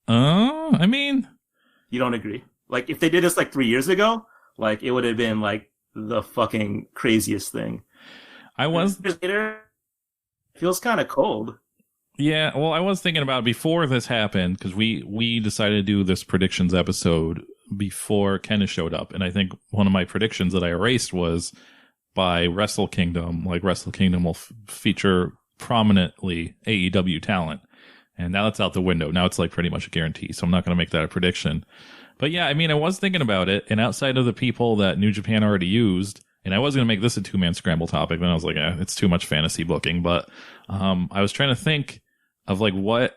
I mean, you don't agree? Like, if they did this like 3 years ago, like, it would have been like the fucking craziest thing. Later, feels kind of cold. Yeah, well, I was thinking about before this happened, because we decided to do this predictions episode before Kenneth showed up, and I think one of my predictions that I erased was by Wrestle Kingdom. Like, Wrestle Kingdom will feature prominently AEW talent, and now that's out the window. Now it's like pretty much a guarantee, so I'm not going to make that a prediction. But yeah, I mean, I was thinking about it, and outside of the people that New Japan already used, and I was going to make this a two-man scramble topic, then I was like, it's too much fantasy booking, but I was trying to think of like what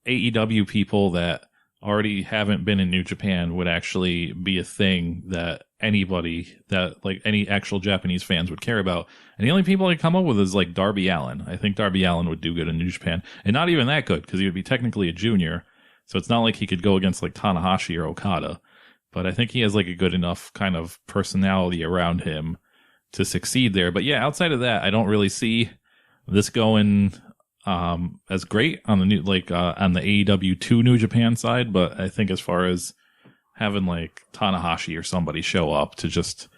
AEW people that already haven't been in New Japan would actually be a thing that anybody that like any actual Japanese fans would care about. And the only people I come up with is like Darby Allin. I think Darby Allin would do good in New Japan, and not even that good because he would be technically a junior. So it's not like he could go against like Tanahashi or Okada, but I think he has like a good enough kind of personality around him to succeed there. But yeah, outside of that, I don't really see this going as great on the new on the AEW 2 New Japan side. But I think as far as having like Tanahashi or somebody show up to just,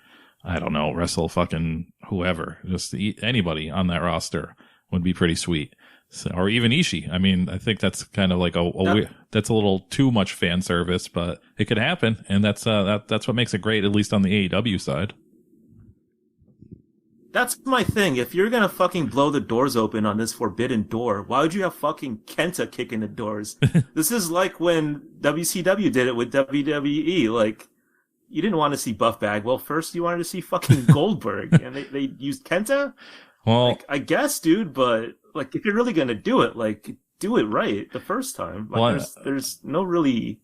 I don't know, wrestle fucking whoever, just anybody on that roster would be pretty sweet. So, or even Ishii. I mean, I think that's kind of like that's a little too much fan service, but it could happen, and that's what makes it great, at least on the AEW side. That's my thing. If you're gonna fucking blow the doors open on this forbidden door, why would you have fucking Kenta kicking the doors? This is like when WCW did it with WWE. Like, you didn't want to see Buff Bagwell first, you wanted to see fucking Goldberg, and they used Kenta? Well, like, I guess, dude, but like, if you're really gonna do it, like, do it right the first time. Like, there's no really,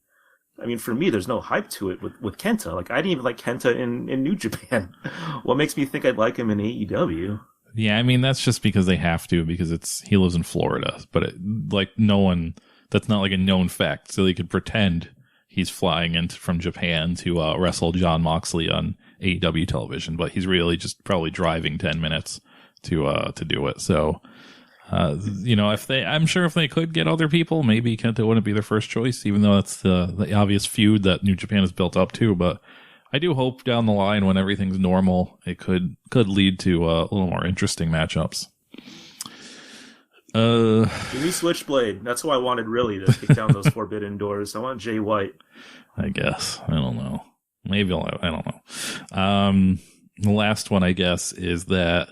I mean, for me, there's no hype to it with Kenta. Like, I didn't even like Kenta in New Japan. What makes me think I'd like him in AEW? Yeah, I mean, that's just because they have to, because he lives in Florida. But that's not like a known fact. So they could pretend he's flying in from Japan to wrestle Jon Moxley on AEW television, but he's really just probably driving 10 minutes to do it. So, I'm sure if they could get other people, maybe Kenta wouldn't be their first choice, even though that's the obvious feud that New Japan has built up to. But I do hope down the line, when everything's normal, it could lead to a little more interesting matchups. Give me Switchblade. That's who I wanted, really, to kick down those forbidden doors. I want Jay White. I guess. I don't know. Maybe I don't know. The last one, I guess, is that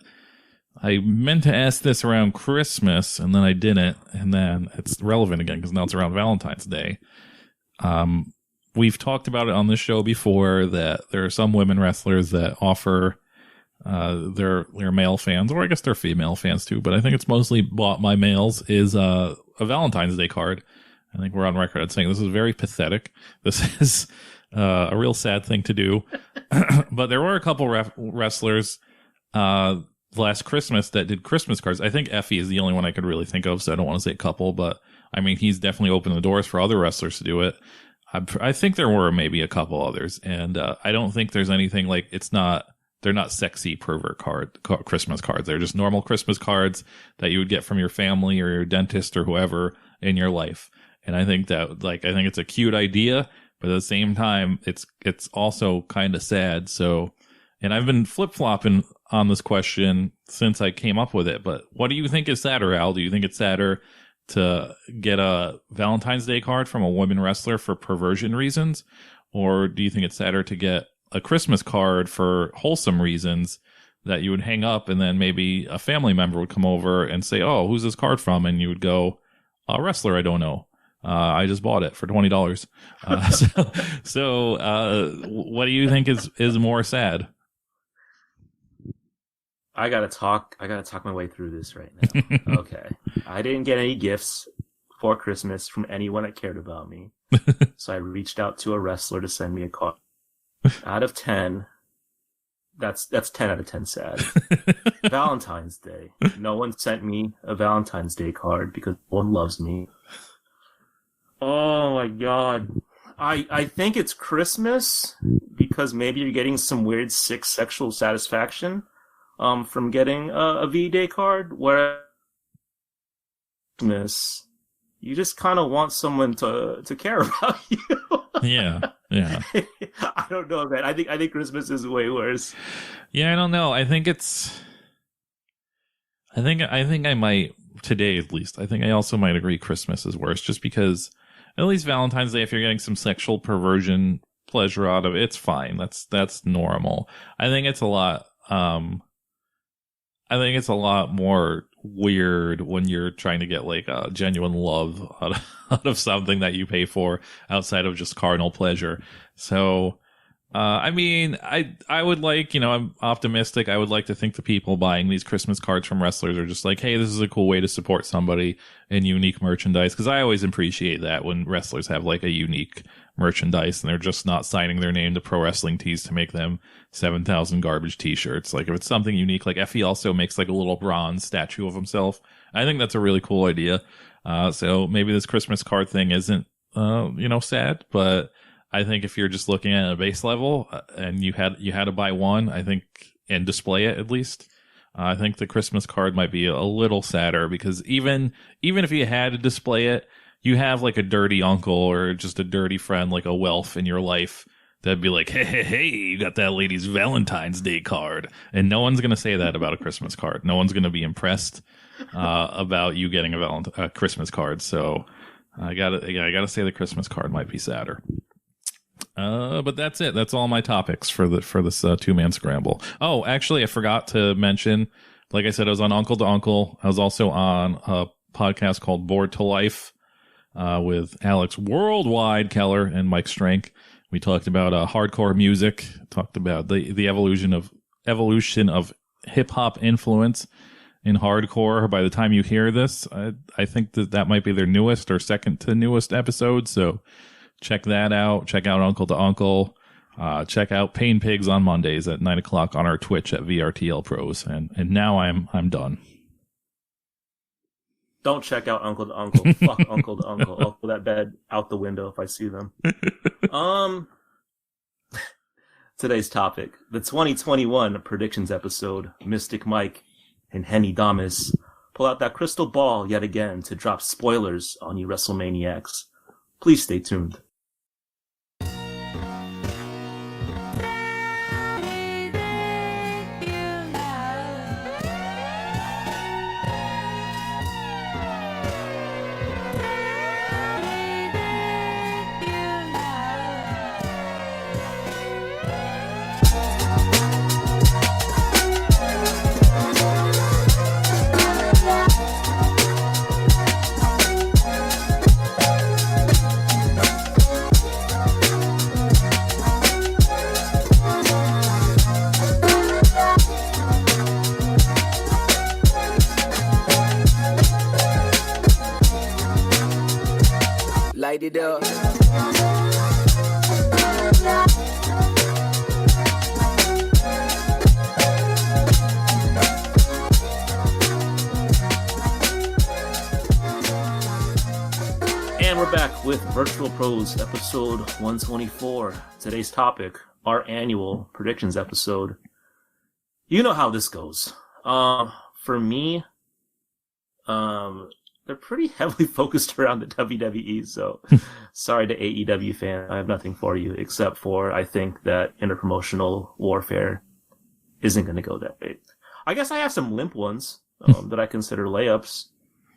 I meant to ask this around Christmas, and then I didn't, and then it's relevant again because now it's around Valentine's Day. We've talked about it on this show before that there are some women wrestlers that offer their male fans, or I guess they're female fans too, but I think it's mostly bought by males, is a Valentine's Day card. I think we're on record at saying this is very pathetic. This is a real sad thing to do. But there were a couple wrestlers last Christmas that did Christmas cards. I think Effie is the only one I could really think of, so I don't want to say a couple, but I mean, he's definitely opened the doors for other wrestlers to do it. I think there were maybe a couple others, and I don't think there's anything like, they're not sexy pervert Christmas cards. They're just normal Christmas cards that you would get from your family or your dentist or whoever in your life. And I think that, I think it's a cute idea, but at the same time, it's also kind of sad. So And I've been flip-flopping on this question since I came up with it. But what do you think is sadder, Al? Do you think it's sadder to get a Valentine's Day card from a woman wrestler for perversion reasons? Or do you think it's sadder to get a Christmas card for wholesome reasons that you would hang up, and then maybe a family member would come over and say, "Oh, who's this card from?" And you would go, "A wrestler I don't know. I just bought it for $20." What do you think is more sad? I gotta talk my way through this right now. Okay. I didn't get any gifts for Christmas from anyone that cared about me. So I reached out to a wrestler to send me a card. Out of 10, that's 10 out of 10 sad. Valentine's Day. No one sent me a Valentine's Day card because no one loves me. Oh my God. I think it's Christmas because maybe you're getting some weird sick sexual satisfaction from getting a V-Day card, where Christmas, you just kind of want someone to care about you. Yeah. I don't know, man. I think Christmas is way worse. Yeah, I don't know. I think I might, today at least, I think I also might agree Christmas is worse, just because at least Valentine's Day, if you're getting some sexual perversion pleasure out of it, it's fine. That's normal. I think it's a lot more weird when you're trying to get like a genuine love out of something that you pay for outside of just carnal pleasure. So, I mean, I would like, I'm optimistic. I would like to think the people buying these Christmas cards from wrestlers are just like, hey, this is a cool way to support somebody in unique merchandise. Because I always appreciate that when wrestlers have like a unique merchandise and they're just not signing their name to Pro Wrestling Tees to make them 7,000 garbage t-shirts. Like if it's something unique, like Effie also makes like a little bronze statue of himself. I think that's a really cool idea. So maybe this Christmas card thing isn't, sad, but I think if you're just looking at a base level and you had to buy one, I think, and display it at least, I think the Christmas card might be a little sadder, because even if you had to display it, you have like a dirty uncle or just a dirty friend, like a Welf in your life that'd be like, hey, you got that lady's Valentine's Day card. And no one's going to say that about a Christmas card. No one's going to be impressed about you getting a Christmas card. So I gotta say the Christmas card might be sadder. But that's it. That's all my topics for this two-man scramble. Oh, actually, I forgot to mention, like I said, I was on Uncle to Uncle. I was also on a podcast called Bored to Life with Alex Worldwide Keller and Mike Strank. We talked about hardcore music, talked about the evolution of hip-hop influence in hardcore. By the time you hear this, I think that might be their newest or second to newest episode, so check that out. Check out Uncle to Uncle. Check out Pain Pigs on Mondays at 9:00 on our Twitch at VRTL Pros. And now I'm done. Don't check out Uncle to Uncle. Fuck Uncle to Uncle. I'll throw that bed out the window if I see them. Today's topic, the 2021 predictions episode. Mystic Mike and Henny Damas pull out that crystal ball yet again to drop spoilers on you WrestleManiacs. Please stay tuned. Light it up. And we're back with Virtual Pros episode 124. Today's topic, our annual predictions episode. You know how this goes. For me, they're pretty heavily focused around the WWE, so sorry to AEW fans. I have nothing for you except for I think that interpromotional warfare isn't going to go that way. I guess I have some limp ones that I consider layups.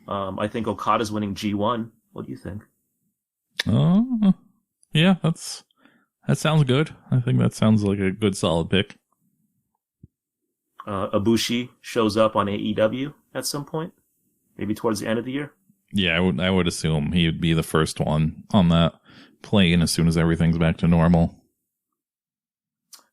I think Okada's winning G1. What do you think? Yeah, that sounds good. I think that sounds like a good solid pick. Ibushi shows up on AEW at some point, maybe towards the end of the year. Yeah, I would assume he would be the first one on that plane as soon as everything's back to normal.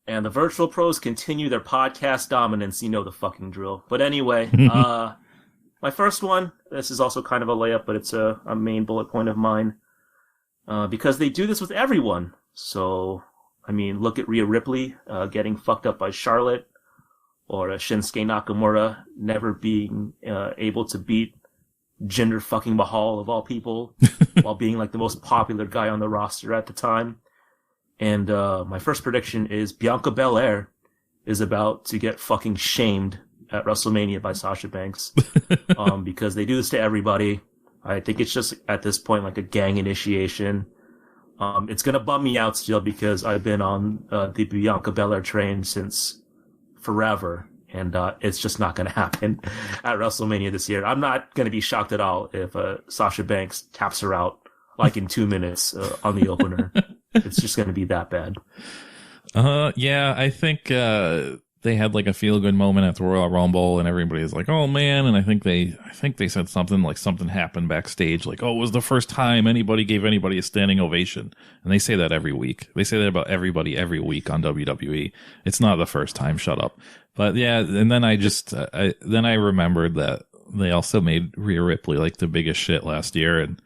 And the Vrtl pros continue their podcast dominance. You know the fucking drill. But anyway, my first one, this is also kind of a layup, but it's a main bullet point of mine. Because they do this with everyone. So, I mean, look at Rhea Ripley getting fucked up by Charlotte, or Shinsuke Nakamura never being able to beat Jinder fucking Mahal of all people, while being like the most popular guy on the roster at the time. And my first prediction is Bianca Belair is about to get fucking shamed at WrestleMania by Sasha Banks, because they do this to everybody. I think it's just at this point like a gang initiation. It's gonna bum me out still because I've been on the Bianca Belair train since forever, and it's just not gonna happen at WrestleMania this year. I'm not gonna be shocked at all if Sasha Banks taps her out like in 2 minutes on the opener. It's just gonna be that bad. Yeah, I think they had like a feel good moment at the Royal Rumble, and everybody's like, "Oh man!" And I think they said something like something happened backstage, like, "Oh, it was the first time anybody gave anybody a standing ovation." And they say that every week. They say that about everybody every week on WWE. It's not the first time. Shut up. But yeah, and then I remembered that they also made Rhea Ripley like the biggest shit last year, and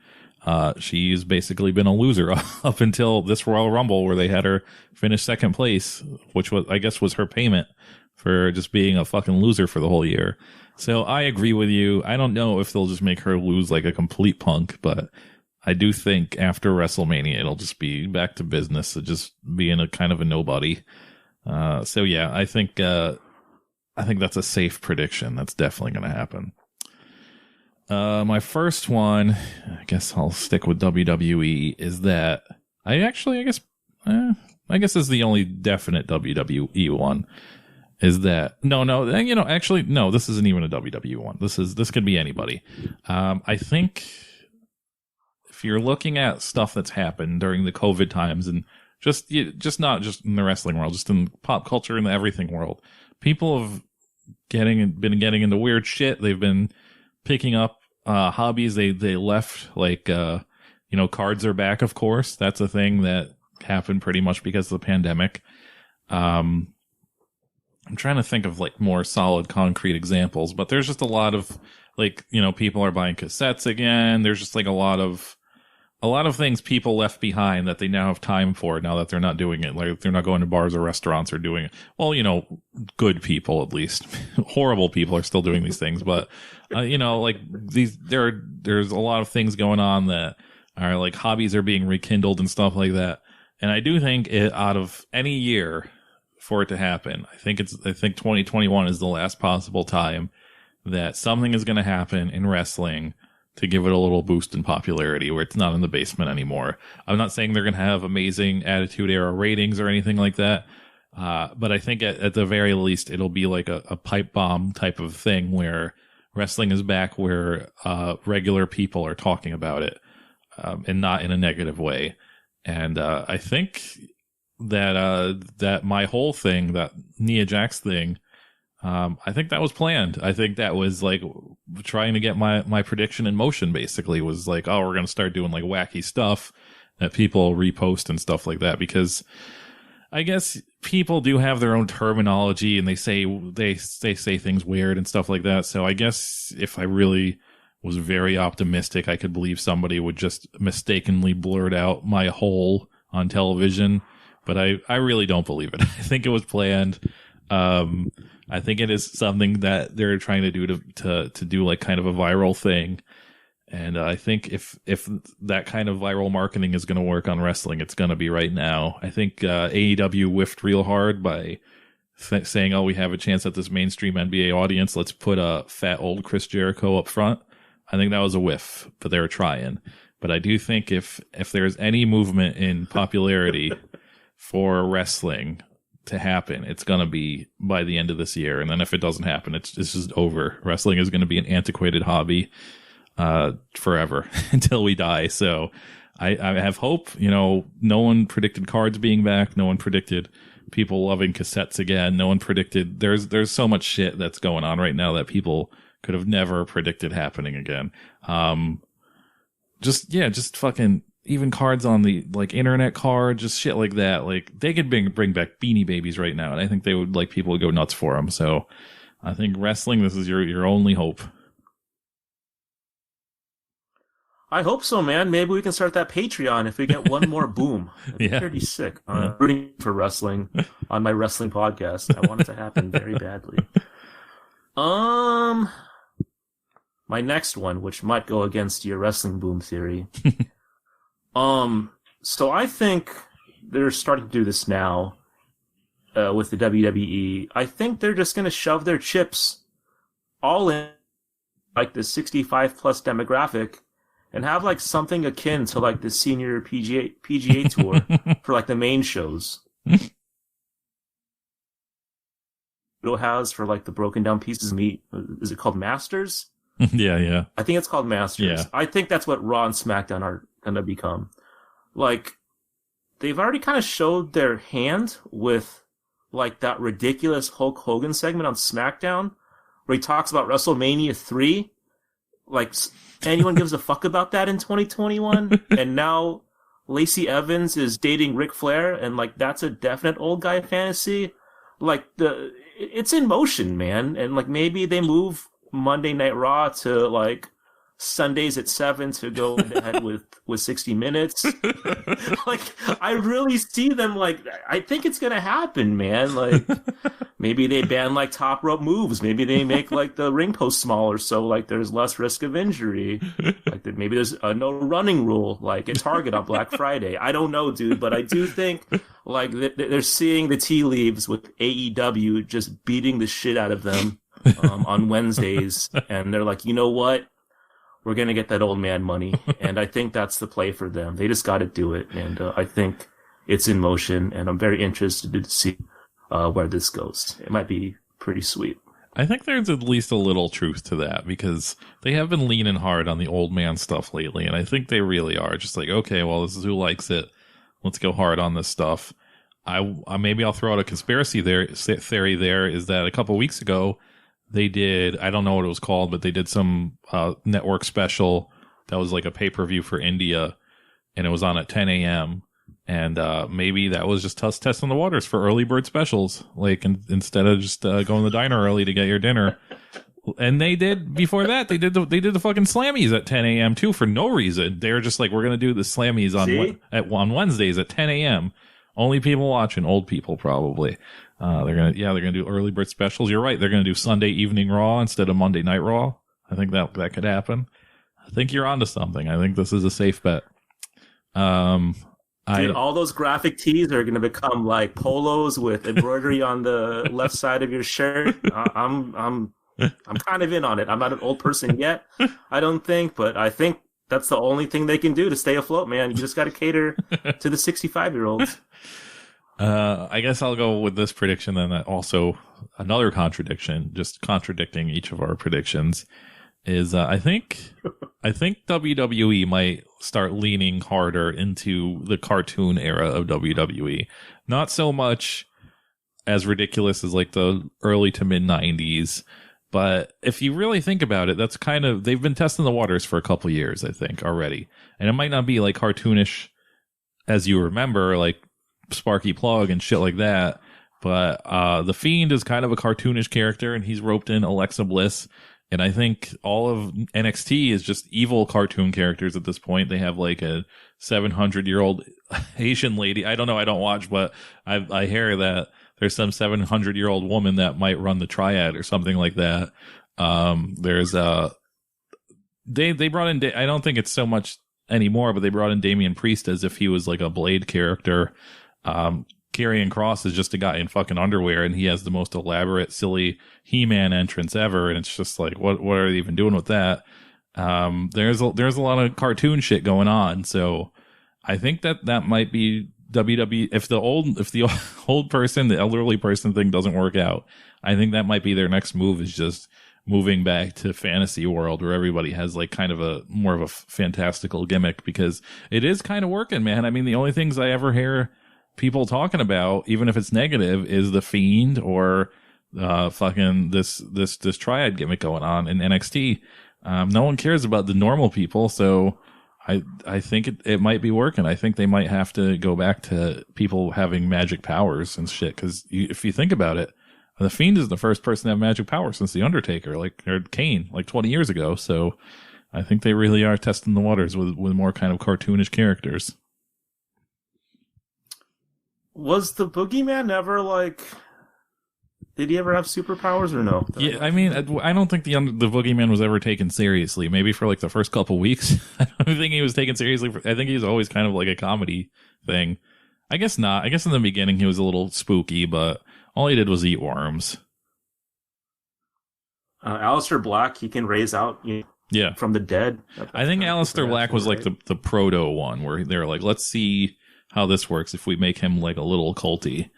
she's basically been a loser up until this Royal Rumble, where they had her finish second place, which was, I guess, was her payment for just being a fucking loser for the whole year. So I agree with you. I don't know if they'll just make her lose like a complete punk, but I do think after WrestleMania, it'll just be back to business, of just being a kind of a nobody. So yeah, I think that's a safe prediction. That's definitely going to happen. My first one, I guess I'll stick with WWE, is that I guess is the only definite WWE one, is that no, this isn't even a WWE one. This could be anybody. I think if you're looking at stuff that's happened during the COVID times, and just not just in the wrestling world, just in pop culture and the everything world, people have been getting into weird shit. They've been picking up hobbies they left, like cards are back, of course. That's a thing that happened pretty much because of the pandemic. I'm trying to think of like more solid concrete examples, but there's just a lot of people are buying cassettes again. There's just like a lot of things people left behind that they now have time for, now that they're not doing it. Like they're not going to bars or restaurants or doing it. Well, good people, at least. Horrible people are still doing these things, but there's a lot of things going on that are like hobbies are being rekindled and stuff like that. And I do think out of any year for it to happen, I think 2021 is the last possible time that something is going to happen in wrestling to give it a little boost in popularity, where it's not in the basement anymore. I'm not saying they're going to have amazing Attitude Era ratings or anything like that, but I think at the very least it'll be like a pipe bomb type of thing where wrestling is back, where regular people are talking about it, and not in a negative way. And I think that my whole thing, that Nia Jax thing, I think that was planned. I think that was like trying to get my prediction in motion, basically, was like, oh, we're going to start doing like wacky stuff that people repost and stuff like that, because I guess people do have their own terminology and they say things weird and stuff like that. So I guess if I really was very optimistic, I could believe somebody would just mistakenly blurt out my hole on television, but I really don't believe it. I think it was planned. I think it is something that they're trying to do to do like kind of a viral thing. And I think if that kind of viral marketing is going to work on wrestling, it's going to be right now. I think AEW whiffed real hard by saying, oh, we have a chance at this mainstream NBA audience. Let's put a fat old Chris Jericho up front. I think that was a whiff, but they were trying. But I do think if there's any movement in popularity for wrestling to happen, it's going to be by the end of this year. And then if it doesn't happen, it's just over. Wrestling is going to be an antiquated hobby forever until we die. So I have hope. You know, no one predicted cards being back. No one predicted people loving cassettes again. No one predicted there's so much shit that's going on right now that people could have never predicted happening again. Just fucking even cards on the like internet card, just shit like that. Like they could bring back Beanie Babies right now, and I think they would like people would go nuts for them. So I think wrestling, this is your only hope. I hope so, man. Maybe we can start that Patreon if we get one more boom. That'd be pretty sick. Rooting for wrestling on my wrestling podcast. I want it to happen very badly. My next one, which might go against your wrestling boom theory. So I think they're starting to do this now with the WWE. I think they're just going to shove their chips all in, like the 65 plus demographic, and have like something akin to like the senior PGA tour for like the main shows. It has for like the broken down pieces of meat. Is it called Masters? Yeah. I think it's called Masters. Yeah. I think that's what Raw and SmackDown are going to become. Like, they've already kind of showed their hand with like that ridiculous Hulk Hogan segment on SmackDown where he talks about WrestleMania 3. Like, anyone gives a fuck about that in 2021? And now Lacey Evans is dating Ric Flair, and like that's a definite old guy fantasy. Like it's in motion, man. And like maybe they move Monday Night Raw to like Sundays at 7 to go ahead with 60 Minutes. Like I really see them. Like I think it's gonna happen, man. Like maybe they ban like top rope moves. Maybe they make like the ring post smaller so like there's less risk of injury. Like maybe there's a no running rule like at Target on Black Friday. I don't know, dude, but I do think like they're seeing the tea leaves with AEW just beating the shit out of them on Wednesdays, and they're like, you know what? We're going to get that old man money, and I think that's the play for them. They just got to do it, and I think it's in motion, and I'm very interested to see where this goes. It might be pretty sweet. I think there's at least a little truth to that, because they have been leaning hard on the old man stuff lately, and I think they really are. Just like, okay, well, this is who likes it. Let's go hard on this stuff. Maybe I'll throw out a conspiracy theory there, is that a couple weeks ago, they did, I don't know what it was called, but they did some network special that was like a pay-per-view for India, and it was on at 10 a.m. And maybe that was just us testing the waters for early bird specials, like instead of just going to the diner early to get your dinner. And they did, before that, they did the fucking Slammies at 10 a.m. too for no reason. They were just like, we're going to do the Slammies on Wednesdays at 10 a.m. Only people watching, old people probably. They're gonna do early bird specials. You're right. They're gonna do Sunday evening Raw instead of Monday Night Raw. I think that could happen. I think you're onto something. I think this is a safe bet. Dude, all those graphic tees are gonna become like polos with embroidery on the left side of your shirt. I'm kind of in on it. I'm not an old person yet, I don't think, but I think that's the only thing they can do to stay afloat, man. You just got to cater to the 65-year-olds. I guess I'll go with this prediction, and also another contradiction, just contradicting each of our predictions, is I think WWE might start leaning harder into the cartoon era of WWE. Not so much as ridiculous as like the early to mid 90s, but if you really think about it, that's kind of, they've been testing the waters for a couple years, I think, already. And it might not be like cartoonish as you remember, like Sparky Plug and shit like that, but The Fiend is kind of a cartoonish character, and he's roped in Alexa Bliss, and I think all of NXT is just evil cartoon characters at this point. They have like a 700-year-old Asian lady. I don't know, I don't watch, but I hear that there's some 700-year-old woman that might run the triad or something like that. There's they brought in, I don't think it's so much anymore, but they brought in Damian Priest as if he was like a Blade character. Karrion Kross is just a guy in fucking underwear, and he has the most elaborate, silly He-Man entrance ever, and it's just like, what are they even doing with that? There's a lot of cartoon shit going on, so I think that might be WWE, if the old person, the elderly person thing doesn't work out, I think that might be their next move, is just moving back to fantasy world where everybody has like kind of a more of a fantastical gimmick, because it is kind of working, man. I mean, the only things I ever hear people talking about, even if it's negative, is the Fiend or fucking this triad gimmick going on in NXT. No one cares about the normal people, so I think it might be working. I think they might have to go back to people having magic powers and shit, because if you think about it, the Fiend is the first person to have magic powers since the Undertaker, or Kane, 20 years ago. So I think they really are testing the waters with more kind of cartoonish characters. Was the Boogeyman ever did he ever have superpowers or no? Yeah, I mean, I don't think the Boogeyman was ever taken seriously. Maybe for the first couple weeks. I don't think he was taken seriously. I think he was always kind of like a comedy thing. I guess not. I guess in the beginning he was a little spooky, but all he did was eat worms. Aleister Black, he can raise out from the dead. I think Aleister Black was right? the proto one, where they're like, let's see how this works if we make him a little culty.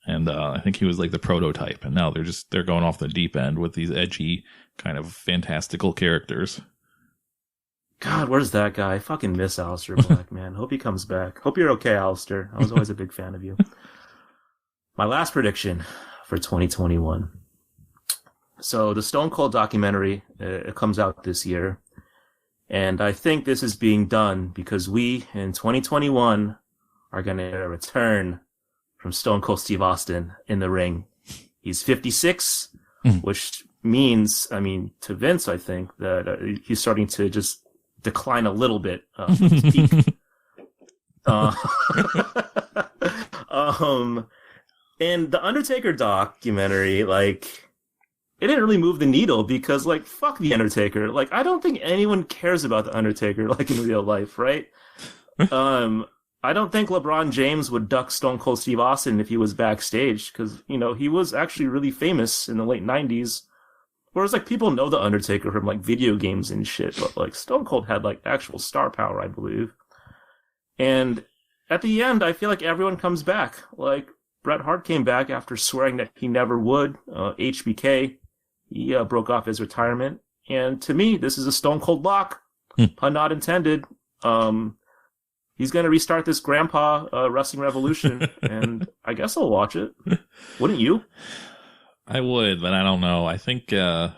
And I think he was the prototype, and now they're going off the deep end with these edgy kind of fantastical characters. God, where's that guy? I fucking miss Aleister Black, man. Hope he comes back. Hope you're okay, Aleister. I was always a big fan of you. My last prediction for 2021. So the Stone Cold documentary, it comes out this year. And I think this is being done because we, in 2021, are going to return from Stone Cold Steve Austin in the ring. He's 56, which means, to Vince, I think, that he's starting to just decline a little bit from his peak. And the Undertaker documentary, it didn't really move the needle because, fuck the Undertaker. I don't think anyone cares about the Undertaker, in real life, right? I don't think LeBron James would duck Stone Cold Steve Austin if he was backstage, because, he was actually really famous in the late 90s. Whereas, people know the Undertaker from, video games and shit, but, Stone Cold had, actual star power, I believe. And at the end, I feel like everyone comes back. Bret Hart came back after swearing that he never would. HBK, he broke off his retirement. And to me, this is a Stone Cold lock. Pun not intended. He's going to restart this grandpa wrestling revolution, and I guess I'll watch it. Wouldn't you? I would, but I don't know. I think if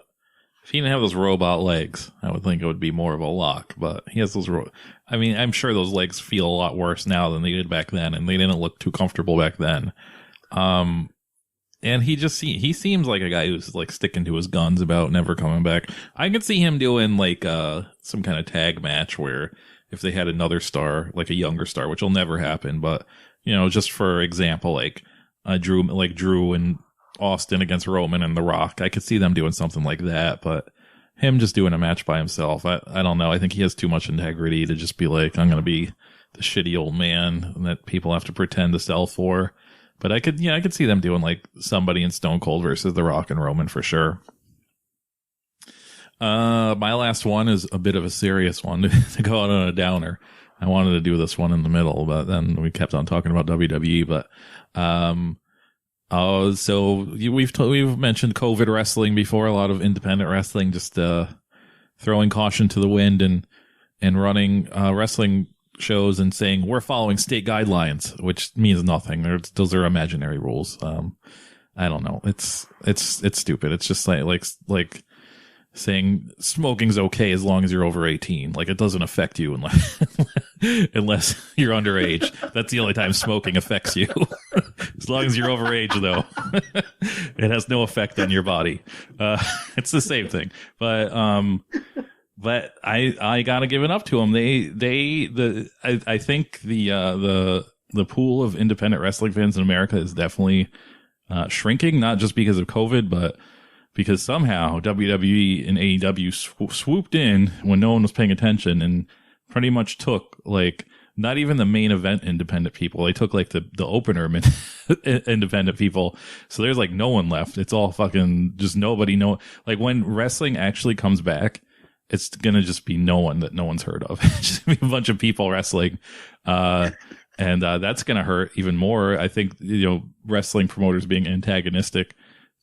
he didn't have those robot legs, I would think it would be more of a lock. But he has those. I'm sure those legs feel a lot worse now than they did back then, and they didn't look too comfortable back then. And he seems like a guy who's sticking to his guns about never coming back. I could see him doing some kind of tag match where, if they had another star, a younger star, which will never happen, but, just for example, Drew and Austin against Roman and The Rock, I could see them doing something like that, but him just doing a match by himself, I don't know. I think he has too much integrity to just be I'm going to be the shitty old man that people have to pretend to sell for. But I could see them doing somebody in Stone Cold versus The Rock and Roman for sure. My last one is a bit of a serious one to go out on a downer. I wanted to do this one in the middle, but then we kept on talking about WWE. But so we've mentioned COVID wrestling before. A lot of independent wrestling, just throwing caution to the wind and running wrestling shows and saying we're following state guidelines, which means nothing. Those are imaginary rules. I don't know. It's stupid. It's just like saying smoking's okay as long as you're over 18. It doesn't affect you unless you're underage. That's the only time smoking affects you. As long as you're overage, though, it has no effect on your body. It's the same thing. But I gotta give it up to them. I think the pool of independent wrestling fans in America is definitely shrinking, not just because of COVID, but because somehow WWE and AEW swooped in when no one was paying attention and pretty much took not even the main event independent people. They took the opener independent people. So there's no one left. It's all fucking just nobody. When wrestling actually comes back, it's going to just be no one that no one's heard of. It's just be a bunch of people wrestling. And that's going to hurt even more. I think, wrestling promoters being antagonistic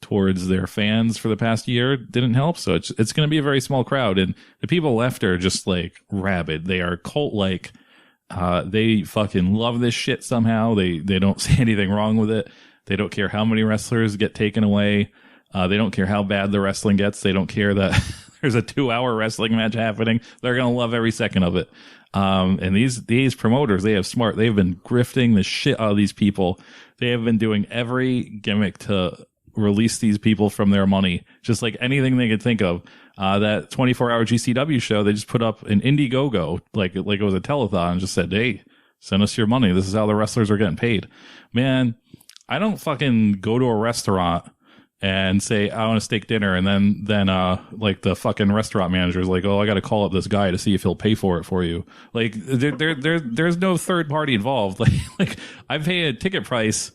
towards their fans for the past year didn't help. So it's going to be a very small crowd. And the people left are just like rabid. They are cult-like. They fucking love this shit somehow. They don't see anything wrong with it. They don't care how many wrestlers get taken away. They don't care how bad the wrestling gets. They don't care that there's a 2-hour wrestling match happening. They're going to love every second of it. And these promoters, they've been grifting the shit out of these people. They have been doing every gimmick to release these people from their money, just like anything they could think of. That 24-hour GCW show, they just put up an Indiegogo, like it was a telethon, and just said, hey, send us your money. This is how the wrestlers are getting paid. Man, I don't fucking go to a restaurant and say, I want a steak dinner. And then like the fucking restaurant manager is like, oh, I got to call up this guy to see if he'll pay for it for you. Like there's no third party involved. Like I pay a ticket price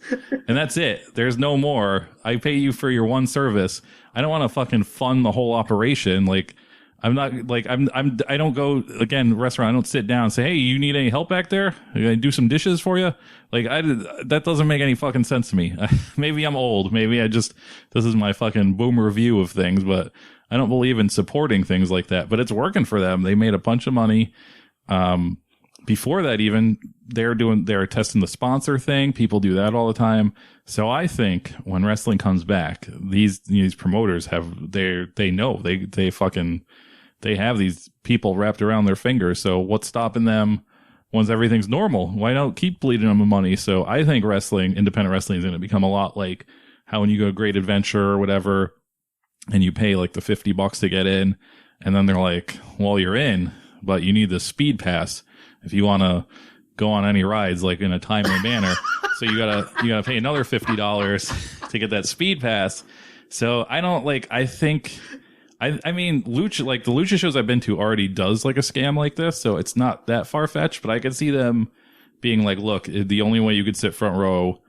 and that's it. There's no more. I pay you for your one service. I don't want to fucking fund the whole operation. Like I'm not like I don't go again restaurant. I don't sit down and say, hey, you need any help back there? Can I do some dishes for you? Like that doesn't make any fucking sense to me. Maybe I'm old. Maybe this is my fucking boomer view of things, but I don't believe in supporting things like that. But it's working for them. They made a bunch of money. Before that, even they're testing the sponsor thing. People do that all the time. So I think when wrestling comes back, these promoters they have these people wrapped around their fingers. So what's stopping them once everything's normal? Why not keep bleeding them money? So I think independent wrestling is going to become a lot like how when you go to Great Adventure or whatever, and you pay like the $50 to get in, and then they're like, well, you're in, but you need the speed pass if you want to go on any rides, like in a timely manner. So you gotta pay another $50 to get that speed pass. So I don't like, I think, I mean, Lucha, like the Lucha shows I've been to already does like a scam like this. So it's not that far fetched, but I could see them being like, look, the only way you could sit front row,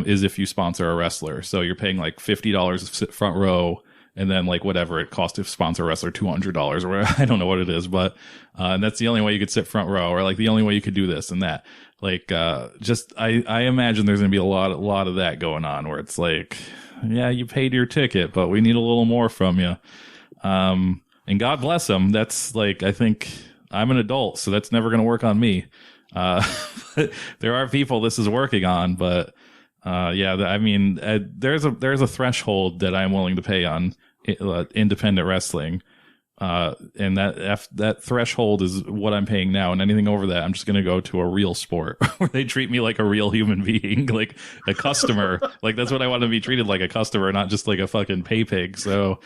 is if you sponsor a wrestler. So you're paying like $50 to sit front row. And then like whatever it costs to sponsor a wrestler, $200 or whatever. I don't know what it is, but, and that's the only way you could sit front row, or like the only way you could do this and that. Like, I imagine there's going to be a lot of that going on where it's like, yeah, you paid your ticket, but we need a little more from you. And God bless them. That's like, I think I'm an adult, so that's never going to work on me. There are people this is working on, but, yeah, I mean, there's a threshold that I'm willing to pay on independent wrestling. And that threshold is what I'm paying now. And anything over that, I'm just going to go to a real sport where they treat me like a real human being, like a customer. Like that's what I want to be treated, like a customer, not just like a fucking pay pig. So,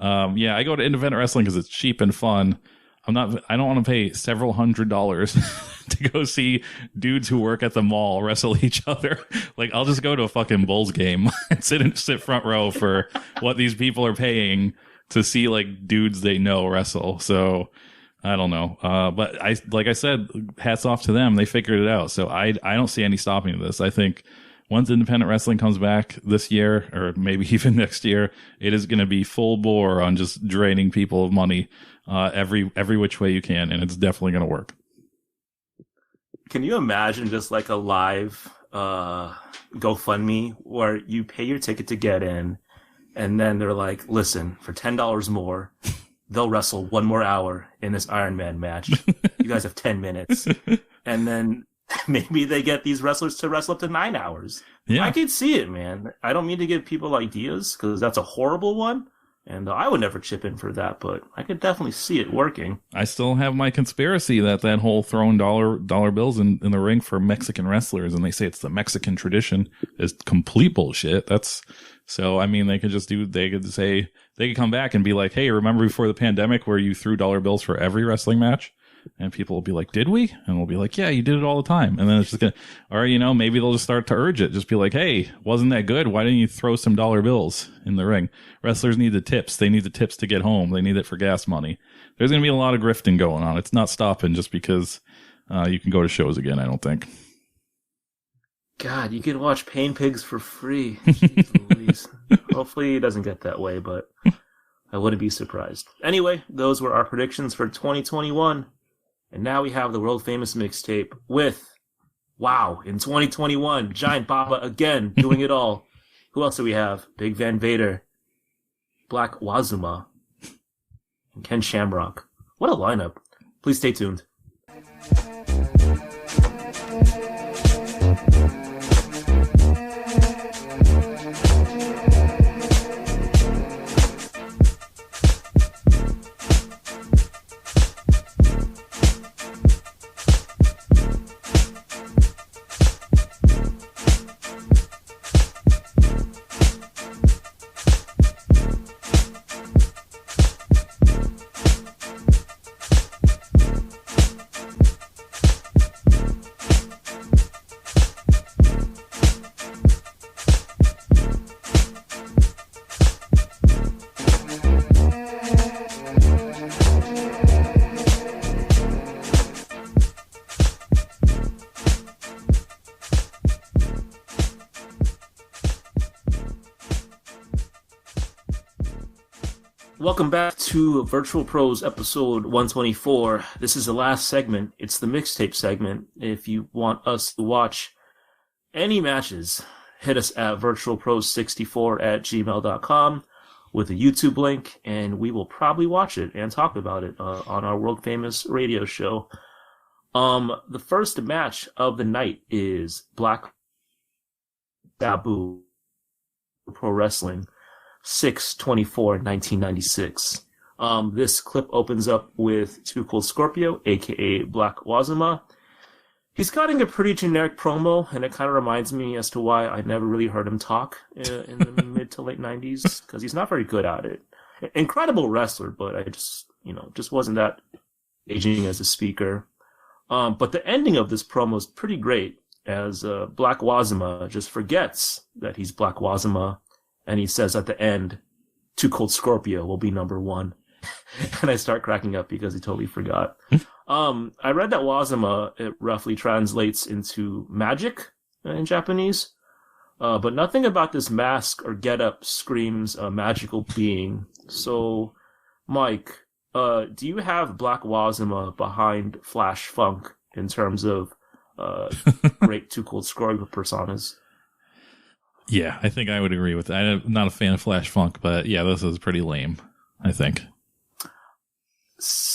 yeah, I go to independent wrestling because it's cheap and fun. I don't want to pay several $100s to go see dudes who work at the mall wrestle each other. Like, I'll just go to a fucking Bulls game and sit front row for what these people are paying to see like dudes they know wrestle. So I don't know. But like I said, hats off to them. They figured it out. So I don't see any stopping this. I think once independent wrestling comes back this year, or maybe even next year, it is going to be full bore on just draining people of money, every which way you can. And it's definitely going to work. Can you imagine just like a live, GoFundMe where you pay your ticket to get in, and then they're like, listen, for $10 more, they'll wrestle 1 more hour in this Ironman match. You guys have 10 minutes. And then maybe they get these wrestlers to wrestle up to 9 hours. Yeah. I could see it, man. I don't mean to give people ideas because that's a horrible one. And I would never chip in for that, but I could definitely see it working. I still have my conspiracy that whole throwing dollar bills in the ring for Mexican wrestlers, and they say it's the Mexican tradition, is complete bullshit. So, I mean, they could come back and be like, hey, remember before the pandemic where you threw dollar bills for every wrestling match? And people will be like, did we? And we'll be like, yeah, you did it all the time. And then it's just going to, or, maybe they'll just start to urge it. Just be like, hey, wasn't that good? Why didn't you throw some dollar bills in the ring? Wrestlers need the tips. They need the tips to get home. They need it for gas money. There's going to be a lot of grifting going on. It's not stopping just because you can go to shows again, I don't think. God, you can watch Pain Pigs for free. Jeez, hopefully it doesn't get that way, but I wouldn't be surprised. Anyway, those were our predictions for 2021. And now we have the world famous mixtape with Wow, in 2021, Giant Baba again doing it all. Who else do we have? Big Van Vader, Black Wazuma, and Ken Shamrock. What a lineup. Please stay tuned. Welcome back to Virtual Pros episode 124. This is the last segment. It's the mixtape segment. If you want us to watch any matches, hit us at virtualpros64@gmail.com with a YouTube link, and we will probably watch it and talk about it on our world famous radio show. The first match of the night is Black Sabu Pro Wrestling 6/24/1996. This clip opens up with Too Cold Scorpio, aka Black Wazuma. He's cutting a pretty generic promo, and it kind of reminds me as to why I never really heard him talk in the mid to late 90s, because he's not very good at it. Incredible wrestler, but I just wasn't that aging as a speaker. But the ending of this promo is pretty great, as Black Wazuma just forgets that he's Black Wazuma. And he says at the end, Too Cold Scorpio will be number one. And I start cracking up because he totally forgot. I read that Wazuma, it roughly translates into magic in Japanese. But nothing about this mask or getup screams a magical being. So, Mike, do you have Black Wazuma behind Flash Funk in terms of great Too Cold Scorpio personas? Yeah, I think I would agree with that. I'm not a fan of Flash Funk, but yeah, this is pretty lame, I think.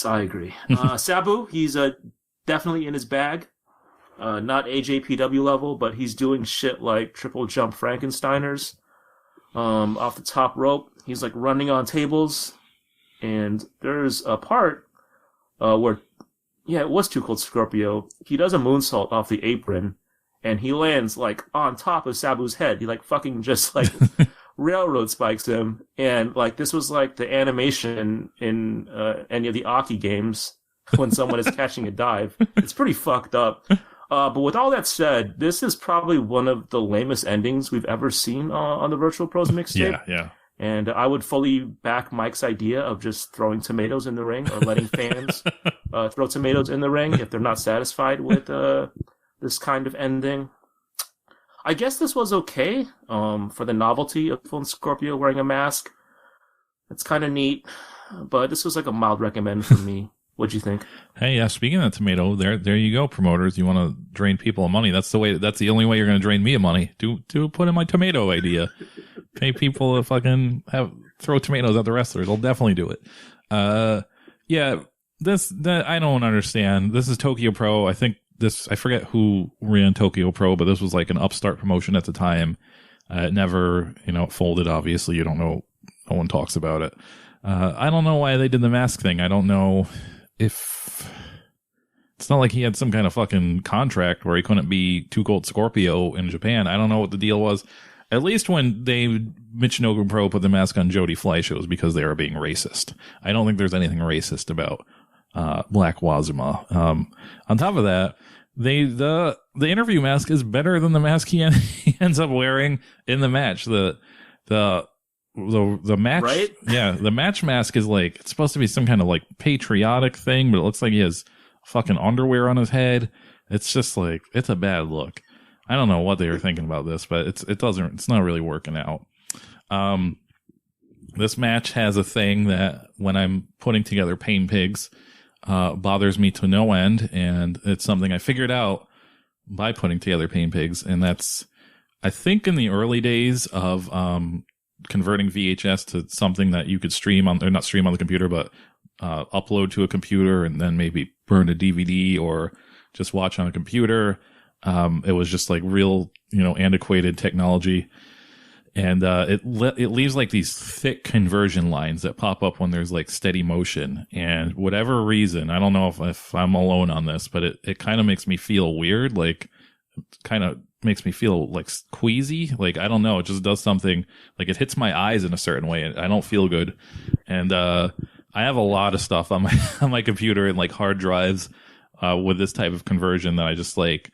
I agree. Sabu, he's definitely in his bag. Not NJPW level, but he's doing shit like triple jump Frankensteiners off the top rope. He's like running on tables. And there's a part where, it was Too Cold Scorpio. He does a moonsault off the apron. And he lands, like, on top of Sabu's head. He, like, fucking just, like, railroad spikes him. And, like, this was, like, the animation in any of the Aki games when someone is catching a dive. It's pretty fucked up. But with all that said, this is probably one of the lamest endings we've ever seen on the Virtual Pros mixtape. Yeah. And I would fully back Mike's idea of just throwing tomatoes in the ring or letting fans throw tomatoes in the ring if they're not satisfied with this kind of ending. I guess this was okay for the novelty of Cold Scorpio wearing a mask. It's kind of neat, but this was like a mild recommend for me. What'd you think? Hey, yeah. Speaking of tomato, there you go, promoters. You want to drain people of money? That's the way. That's the only way you're going to drain me of money. Do put in my tomato idea. Pay people to fucking throw tomatoes at the wrestlers. I'll definitely do it. Yeah. That I don't understand. This is Tokyo Pro. I think. I forget who ran Tokyo Pro, but this was like an upstart promotion at the time. It never, it folded, obviously. You don't know. No one talks about it. I don't know why they did the mask thing. I don't know if it's not like he had some kind of fucking contract where he couldn't be Too Cold Scorpio in Japan. I don't know what the deal was. At least when Michinoku Pro put the mask on Jody Fleisch, it was because they were being racist. I don't think there's anything racist about Black Wazuma. On top of that, the interview mask is better than the mask he ends up wearing in the match. The match, right? Yeah, the match mask is like, it's supposed to be some kind of like patriotic thing, but it looks like he has fucking underwear on his head. It's just like, it's a bad look. I don't know what they were thinking about this, but it's not really working out. This match has a thing that when I'm putting together Pain Pigs, bothers me to no end, and it's something I figured out by putting together Pain Pigs. And that's, I think, in the early days of converting VHS to something that you could stream on, or not stream on the computer, but upload to a computer and then maybe burn a DVD or just watch on a computer. It was just like real, antiquated technology. And it leaves like these thick conversion lines that pop up when there's like steady motion. And whatever reason, I don't know if I'm alone on this, but it kind of makes me feel weird. Like, kind of makes me feel like queasy. Like, I don't know. It just does something, like it hits my eyes in a certain way. And I don't feel good. And I have a lot of stuff on my computer and like hard drives with this type of conversion that I just like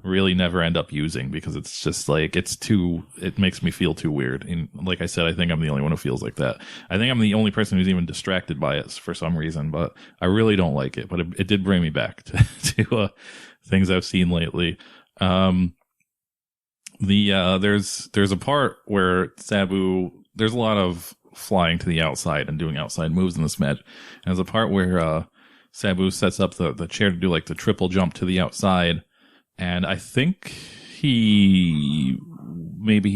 really never end up using, because it's just like, it makes me feel too weird. And like I said, I think I'm the only one who feels like that. I think I'm the only person who's even distracted by it for some reason, but I really don't like it. But it did bring me back to things I've seen lately. There's a part where Sabu, there's a lot of flying to the outside and doing outside moves in this match. And there's a part where Sabu sets up the chair to do like the triple jump to the outside. And I think he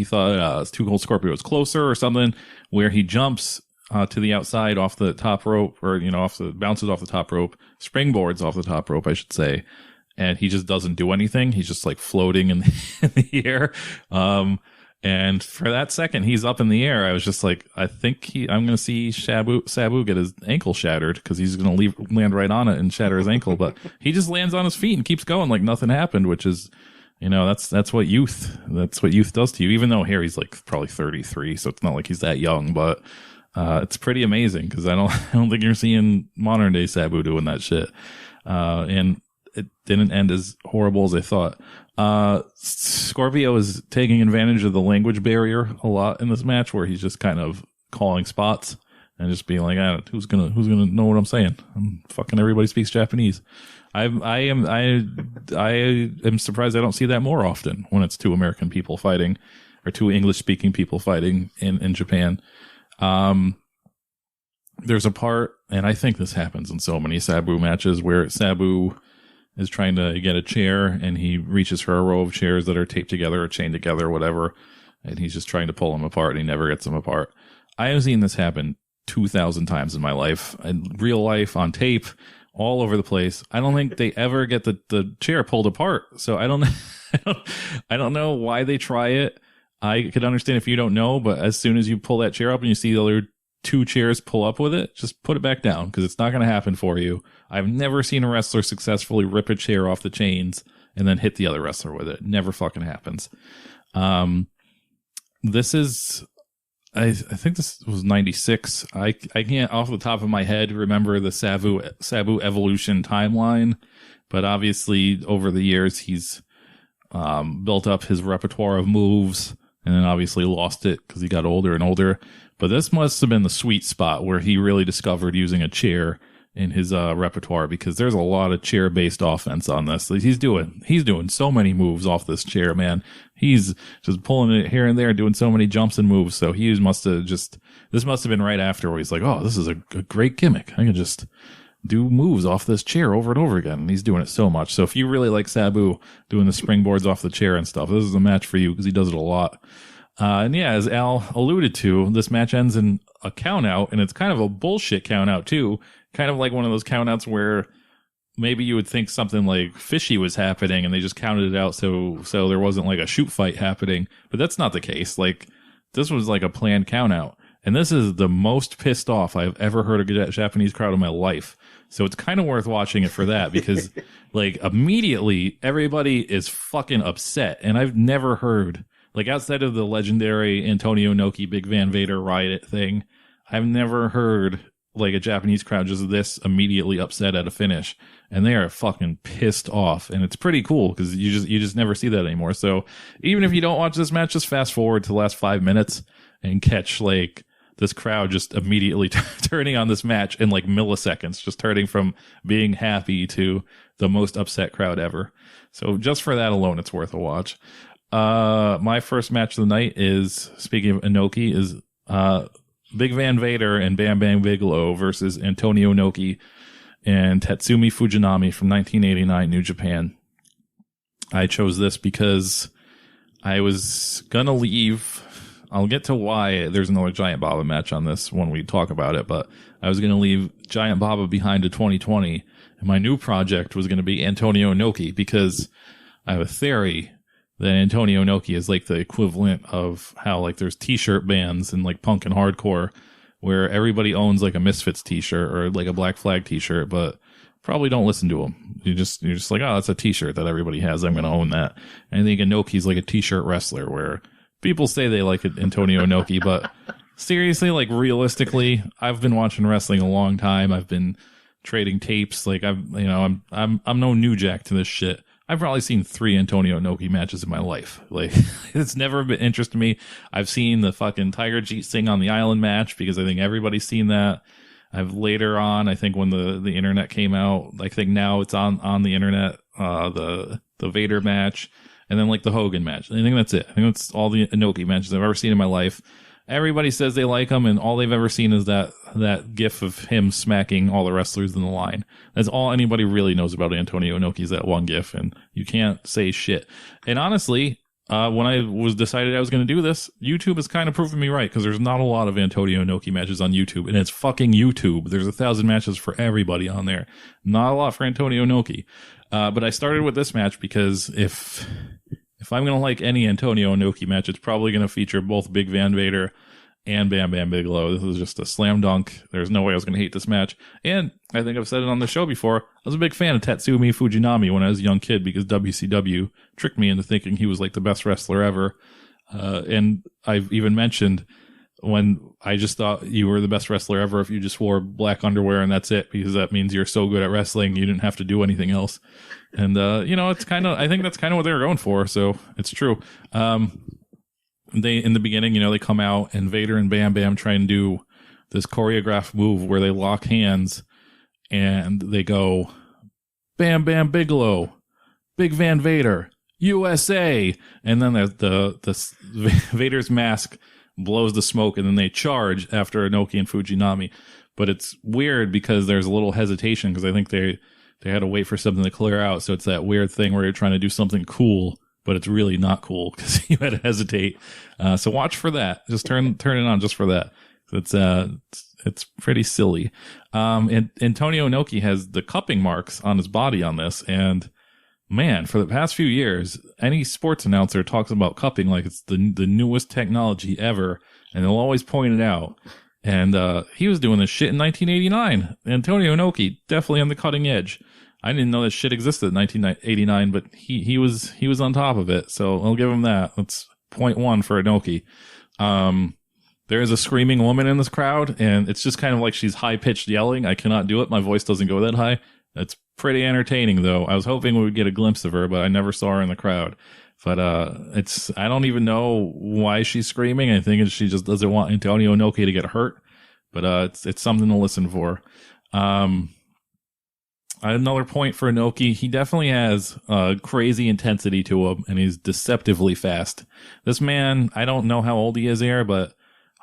thought Cold Scorpio was closer or something, where he jumps to the outside off the top rope, or bounces off the top rope, springboards off the top rope, I should say, and he just doesn't do anything. He's just like floating in the air. And for that second, he's up in the air. I was just like, I'm going to see Sabu get his ankle shattered, because he's going to land right on it and shatter his ankle. But he just lands on his feet and keeps going like nothing happened, which is, that's what youth does to you. Even though Harry's like probably 33, so it's not like he's that young, but it's pretty amazing, because I don't think you're seeing modern day Sabu doing that shit. And it didn't end as horrible as I thought. Scorpio is taking advantage of the language barrier a lot in this match, where he's just kind of calling spots and just being like, who's gonna know what I'm saying? Fucking everybody speaks Japanese. I am surprised I don't see that more often when it's two American people fighting, or two English speaking people fighting in Japan. There's a part, and I think this happens in so many Sabu matches, where Sabu is trying to get a chair, and he reaches for a row of chairs that are taped together or chained together or whatever, and he's just trying to pull them apart, and he never gets them apart. I have seen this happen 2,000 times in my life, in real life, on tape, all over the place. I don't think they ever get the chair pulled apart, so I don't know why they try it. I could understand if you don't know, but as soon as you pull that chair up and you see the other two chairs pull up with it, just put it back down, because it's not going to happen for you. I've never seen a wrestler successfully rip a chair off the chains and then hit the other wrestler with it. Never fucking happens. This is, I think this was 96. I can't off the top of my head remember the Sabu evolution timeline, but obviously over the years he's built up his repertoire of moves, and then obviously lost it because he got older and older. But this must have been the sweet spot where he really discovered using a chair in his repertoire, because there's a lot of chair-based offense on this. He's doing so many moves off this chair, man. He's just pulling it here and there, doing so many jumps and moves. So this must have been right after, where he's like, oh, this is a great gimmick. I can just do moves off this chair over and over again. And he's doing it so much. So if you really like Sabu doing the springboards off the chair and stuff, this is a match for you, because he does it a lot. And yeah, as Al alluded to, this match ends in a count out, and it's kind of a bullshit count out too. Kind of like one of those count outs where maybe you would think something like fishy was happening and they just counted it out so there wasn't like a shoot fight happening. But that's not the case. Like, this was like a planned count out. And this is the most pissed off I've ever heard a Japanese crowd in my life. So it's kind of worth watching it for that, because like immediately everybody is fucking upset. And I've never heard, like, outside of the legendary Antonio Inoki Big Van Vader riot thing, I've never heard like a Japanese crowd just this immediately upset at a finish, and they are fucking pissed off. And it's pretty cool, because you just never see that anymore. So even if you don't watch this match, just fast forward to the last 5 minutes and catch like this crowd just immediately turning on this match in like milliseconds, just turning from being happy to the most upset crowd ever. So just for that alone, it's worth a watch. My first match of the night is, speaking of Inoki, is Big Van Vader and Bam Bam Bigelow versus Antonio Inoki and Tatsumi Fujinami from 1989 New Japan. I chose this because I was going to leave. I'll get to why there's another Giant Baba match on this when we talk about it, but I was going to leave Giant Baba behind to 2020, and my new project was going to be Antonio Inoki, because I have a theory that Antonio Inoki is like the equivalent of how like there's t-shirt bands in like punk and hardcore where everybody owns like a Misfits t-shirt or like a Black Flag t-shirt, but probably don't listen to them. You're just like, oh, that's a t-shirt that everybody has. I'm going to own that. And I think Inoki's like a t-shirt wrestler where people say they like it, Antonio Inoki, but seriously, like realistically, I've been watching wrestling a long time. I've been trading tapes. Like I'm no new jack to this shit. I've probably seen 3 Antonio Inoki matches in my life. Like, it's never been interest to me. I've seen the fucking Tiger Jeet Singh on the Island match because I think everybody's seen that. I've later on, I think when the internet came out, I think now it's on the internet, the Vader match, and then like the Hogan match. I think that's it. I think that's all the Inoki matches I've ever seen in my life. Everybody says they like him, and all they've ever seen is that gif of him smacking all the wrestlers in the line. That's all anybody really knows about Antonio Inoki is that one gif, and you can't say shit. And honestly, when I was decided I was going to do this, YouTube has kind of proven me right, because there's not a lot of Antonio Inoki matches on YouTube, and it's fucking YouTube. There's 1,000 matches for everybody on there. Not a lot for Antonio Inoki. But I started with this match because if I'm going to like any Antonio Inoki match, it's probably going to feature both Big Van Vader and Bam Bam Bigelow. This is just a slam dunk. There's no way I was going to hate this match. And I think I've said it on the show before, I was a big fan of Tatsumi Fujinami when I was a young kid because WCW tricked me into thinking he was like the best wrestler ever. And I've even mentioned when I just thought you were the best wrestler ever if you just wore black underwear and that's it, because that means you're so good at wrestling you didn't have to do anything else. And it's kind of, I think that's kind of what they were going for, so it's true. They in the beginning, they come out and Vader and Bam Bam try and do this choreographed move where they lock hands and they go Bam Bam Bigelow, Big Van Vader, USA, and then the Vader's mask blows the smoke, and then they charge after Inoki and Fujinami. But it's weird because there's a little hesitation because I think they had to wait for something to clear out. So it's that weird thing where you're trying to do something cool, but it's really not cool because you had to hesitate. So watch for that. Just turn it on just for that. It's pretty silly. And Antonio Inoki has the cupping marks on his body on this, and man, for the past few years, any sports announcer talks about cupping like it's the newest technology ever, and they'll always point it out. And he was doing this shit in 1989. Antonio Inoki, definitely on the cutting edge. I didn't know this shit existed in 1989, but he was on top of it, so I'll give him that. That's 0.1 for Inoki. There is a screaming woman in this crowd, and it's just kind of like she's high-pitched yelling. I cannot do it. My voice doesn't go that high. It's pretty entertaining, though. I was hoping we would get a glimpse of her, but I never saw her in the crowd. But I don't even know why she's screaming. I think she just doesn't want Antonio Inoki to get hurt. But it's something to listen for. Another point for Inoki, he definitely has crazy intensity to him, and he's deceptively fast. This man, I don't know how old he is here, but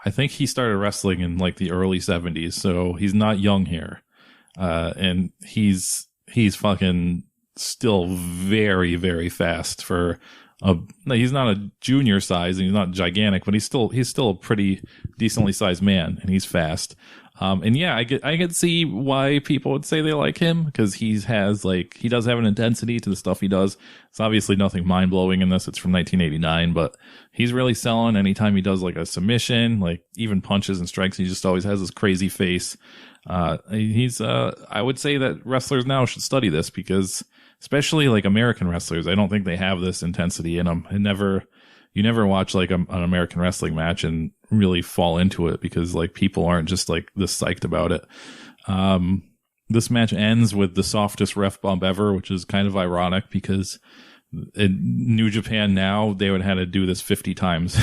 I think he started wrestling in like the early 70s, so he's not young here. And he's fucking still very, very fast for he's not a junior size and he's not gigantic, but he's still a pretty decently sized man, and he's fast. And yeah, I could see why people would say they like him, because he does have an intensity to the stuff he does. It's obviously nothing mind blowing in this. It's from 1989, but he's really selling anytime he does like a submission, like even punches and strikes. He just always has this crazy face. I would say that wrestlers now should study this, because especially like American wrestlers, I don't think they have this intensity in them. You never watch like an American wrestling match and really fall into it, because like people aren't just like this psyched about it. This match ends with the softest ref bump ever, which is kind of ironic because in New Japan now, they would have had to do this 50 times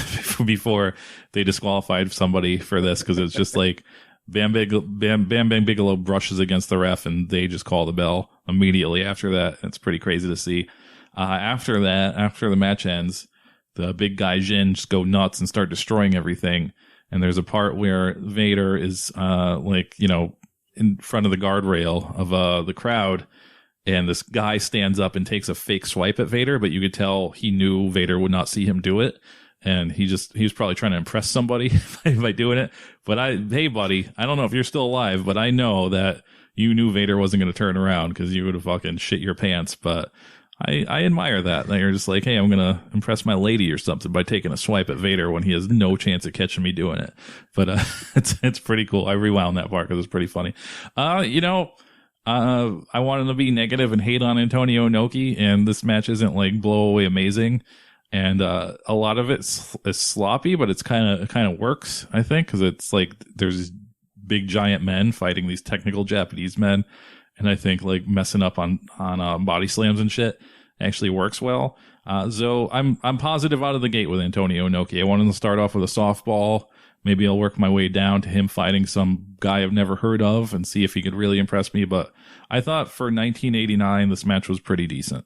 before they disqualified somebody for this, because it's just like Bam Bam Bigelow brushes against the ref and they just call the bell immediately after that. It's pretty crazy to see. After the match ends, the big guy Jin just go nuts and start destroying everything. And there's a part where Vader is in front of the guardrail of the crowd, and this guy stands up and takes a fake swipe at Vader, but you could tell he knew Vader would not see him do it. And he was probably trying to impress somebody by doing it. But hey, buddy, I don't know if you're still alive, but I know that you knew Vader wasn't going to turn around because you would have fucking shit your pants. But I admire that you're just like, hey, I'm going to impress my lady or something by taking a swipe at Vader when he has no chance of catching me doing it. But it's pretty cool. I rewound that part because it's pretty funny. I wanted to be negative and hate on Antonio Inoki, and this match isn't like blow away amazing. And a lot of it is sloppy, but it's kind of works, I think, because it's like there's these big giant men fighting these technical Japanese men, and I think like messing up on body slams and shit actually works well. So I'm positive out of the gate with Antonio Inoki. I want him to start off with a softball. Maybe I'll work my way down to him fighting some guy I've never heard of and see if he could really impress me. But I thought for 1989, this match was pretty decent.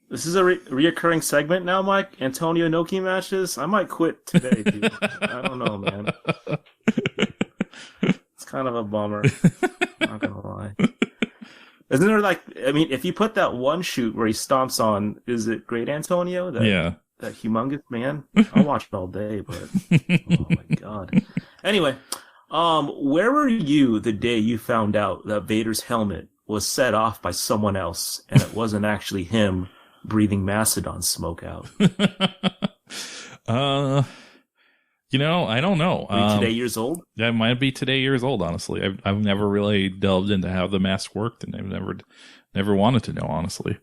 This is a reoccurring segment now, Mike. Antonio Inoki matches. I might quit today, dude. I don't know, man. It's kind of a bummer. Not gonna lie. Isn't there if you put that one shoot where he stomps on, is it Great Antonio? That humongous man? I'll watch it all day, but oh my god. Anyway, where were you the day you found out that Vader's helmet was set off by someone else and it wasn't actually him breathing Macedon smoke out? I don't know. Are you today years old? I might be today years old, honestly. I've never really delved into how the mask worked, and I've never wanted to know, honestly.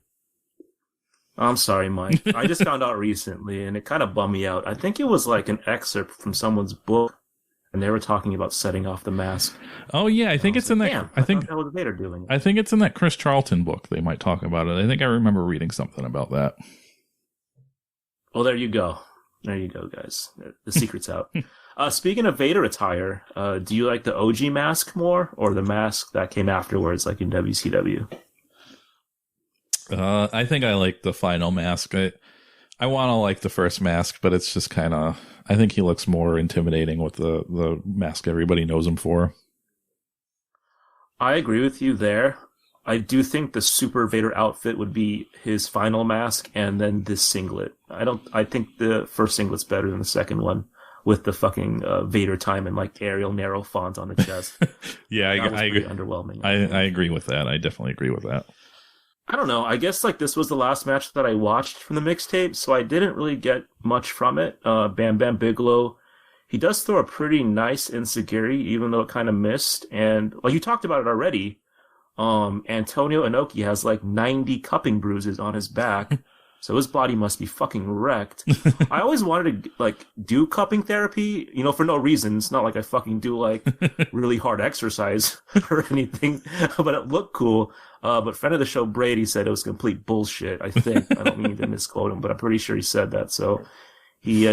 I'm sorry, Mike. I just found out recently, and it kind of bummed me out. I think it was like an excerpt from someone's book, and they were talking about setting off the mask. Oh yeah, I think it's in that. Damn, I think that was Vader doing it. I think it's in that Chris Charlton book. They might talk about it. I think I remember reading something about that. Well, there you go. There you go, guys. The secret's out. Speaking of Vader attire, do you like the OG mask more, or the mask that came afterwards, like in WCW? I think I like the final mask. I want to like the first mask, but it's just kind of. I think he looks more intimidating with the mask everybody knows him for. I agree with you there. I do think the Super Vader outfit would be his final mask, and then this singlet. I think the first singlet's better than the second one, with the fucking Vader time and like Arial narrow font on the chest. Yeah, I agree. Underwhelming. I agree with that. I definitely agree with that. I don't know. I guess like this was the last match that I watched from the mixtape, so I didn't really get much from it. Bam Bam Bigelow, he does throw a pretty nice enziguri, even though it kind of missed. And like you talked about it already, Antonio Inoki has like 90 cupping bruises on his back, so his body must be fucking wrecked. I always wanted to like do cupping therapy, for no reason. It's not like I fucking do like really hard exercise or anything, but it looked cool. But friend of the show Brady said it was complete bullshit. I think I don't mean to misquote him, but I'm pretty sure he said that. So he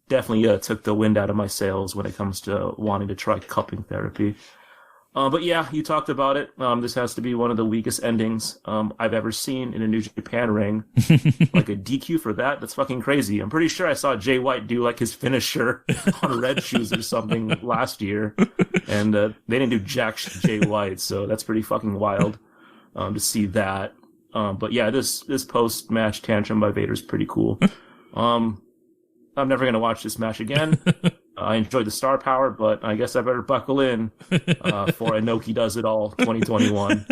definitely took the wind out of my sails when it comes to wanting to try cupping therapy. But yeah, you talked about it. This has to be one of the weakest endings I've ever seen in a New Japan ring. Like a DQ for that? That's fucking crazy. I'm pretty sure I saw Jay White do like his finisher on Red Shoes or something last year. And they didn't do jack Jay White, so that's pretty fucking wild to see that. But yeah, this post-match tantrum by Vader is pretty cool. I'm never going to watch this match again. I enjoyed the star power, but I guess I better buckle in for Inoki Does It All 2021.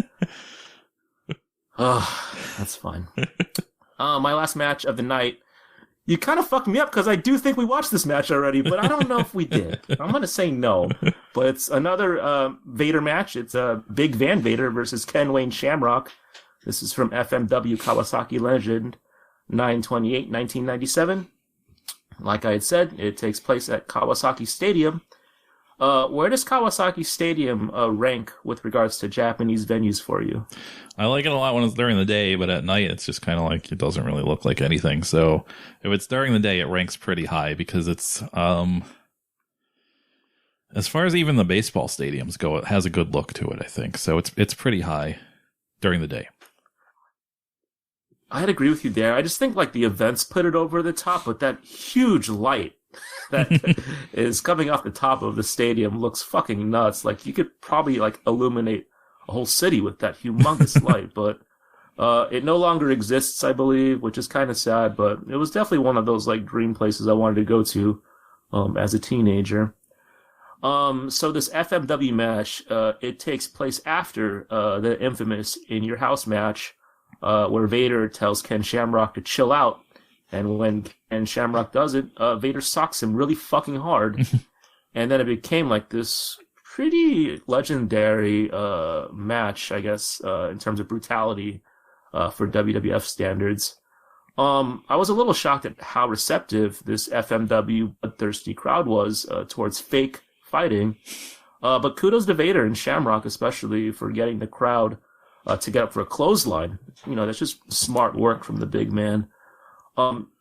That's fine. My last match of the night. You kind of fucked me up because I do think we watched this match already, but I don't know if we did. I'm going to say no. But it's another Vader match. It's Big Van Vader versus Ken Wayne Shamrock. This is from FMW Kawasaki Legend 9/28/1997. Like I had said, it takes place at Kawasaki Stadium. Where does Kawasaki Stadium rank with regards to Japanese venues for you? I like it a lot when it's during the day, but at night it's just kind of like it doesn't really look like anything. So if it's during the day, it ranks pretty high because it's as far as even the baseball stadiums go, it has a good look to it, I think. So it's pretty high during the day. I'd agree with you there. I just think like the events put it over the top, but that huge light that is coming off the top of the stadium looks fucking nuts. Like you could probably like illuminate a whole city with that humongous light, but it no longer exists, I believe, which is kind of sad, but it was definitely one of those like dream places I wanted to go to as a teenager. So this FMW match, it takes place after the infamous In Your House match, where Vader tells Ken Shamrock to chill out, and when Ken Shamrock does it, Vader socks him really fucking hard, and then it became like this pretty legendary match, I guess, in terms of brutality for WWF standards. I was a little shocked at how receptive this FMW bloodthirsty crowd was towards fake fighting, but kudos to Vader and Shamrock especially for getting the crowd to get up for a clothesline. You know, that's just smart work from the big man.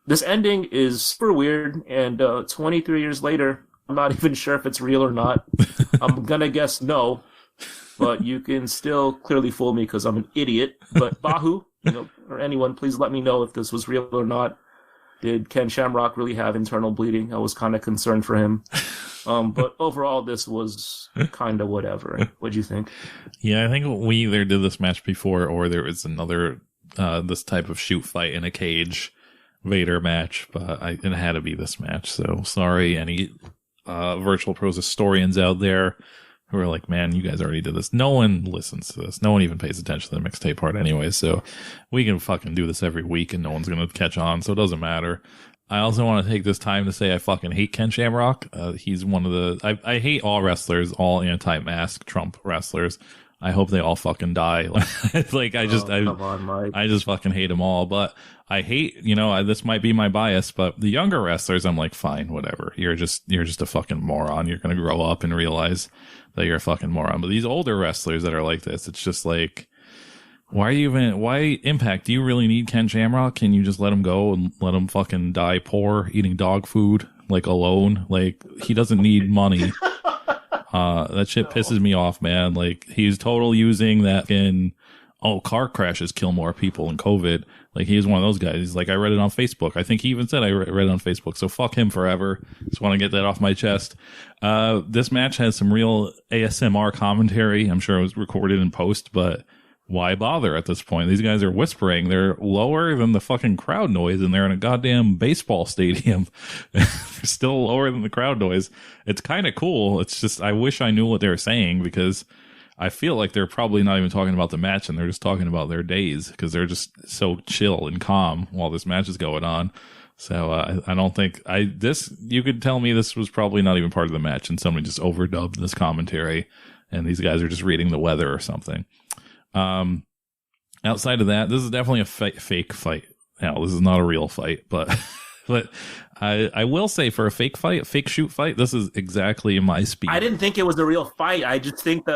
This ending is super weird, and 23 years later, I'm not even sure if it's real or not. I'm gonna guess no, but you can still clearly fool me because I'm an idiot. But Bahu, you know, or anyone, please let me know if this was real or not. Did Ken Shamrock really have internal bleeding? I was kind of concerned for him. But overall, this was kind of whatever. What'd you think? Yeah, I think we either did this match before or there was another this type of shoot fight in a cage Vader match, but it had to be this match. So sorry, any Virtual Pros historians out there who are like, man, you guys already did this. No one listens to this. No one even pays attention to the mixtape part anyway. So we can fucking do this every week and no one's going to catch on. So it doesn't matter. I also want to take this time to say I fucking hate Ken Shamrock. He's one of the, I hate all wrestlers, all anti-mask Trump wrestlers. I hope they all fucking die. Like I just fucking hate them all. But I hate, you know, this might be my bias, but the younger wrestlers, I'm like, fine, whatever. You're just a fucking moron. You're going to grow up and realize that you're a fucking moron. But these older wrestlers that are like this, it's just like, why Impact? Do you really need Ken Shamrock? Can you just let him go and let him fucking die poor, eating dog food, like alone? Like, he doesn't need money. That shit pisses me off, man. Like, he's total using that in, car crashes kill more people than COVID. Like, he's one of those guys. He's like, I read it on Facebook. I think he even said I read it on Facebook. So fuck him forever. Just want to get that off my chest. This match has some real ASMR commentary. I'm sure it was recorded in post, but why bother at this point? These guys are whispering. They're lower than the fucking crowd noise, and they're in a goddamn baseball stadium. They're still lower than the crowd noise. It's kind of cool. It's just, I wish I knew what they were saying, because I feel like they're probably not even talking about the match, and they're just talking about their days, because they're just so chill and calm while this match is going on. So I don't think you could tell me this was probably not even part of the match, and somebody just overdubbed this commentary, and these guys are just reading the weather or something. Outside of that, this is definitely a fake fight. Now, this is not a real fight, but I will say, for a fake fight, fake shoot fight, this is exactly my speed. I didn't think it was a real fight. I just think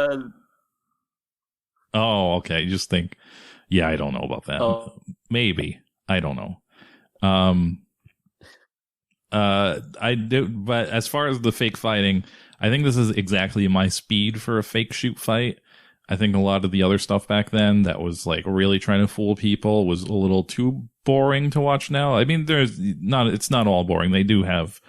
Oh, okay. You just think, yeah, I don't know about that. Oh. Maybe. I don't know. I do, but as far as the fake fighting, I think this is exactly my speed for a fake shoot fight. I think a lot of the other stuff back then that was like really trying to fool people was a little too boring to watch now. I mean, it's not all boring. They do have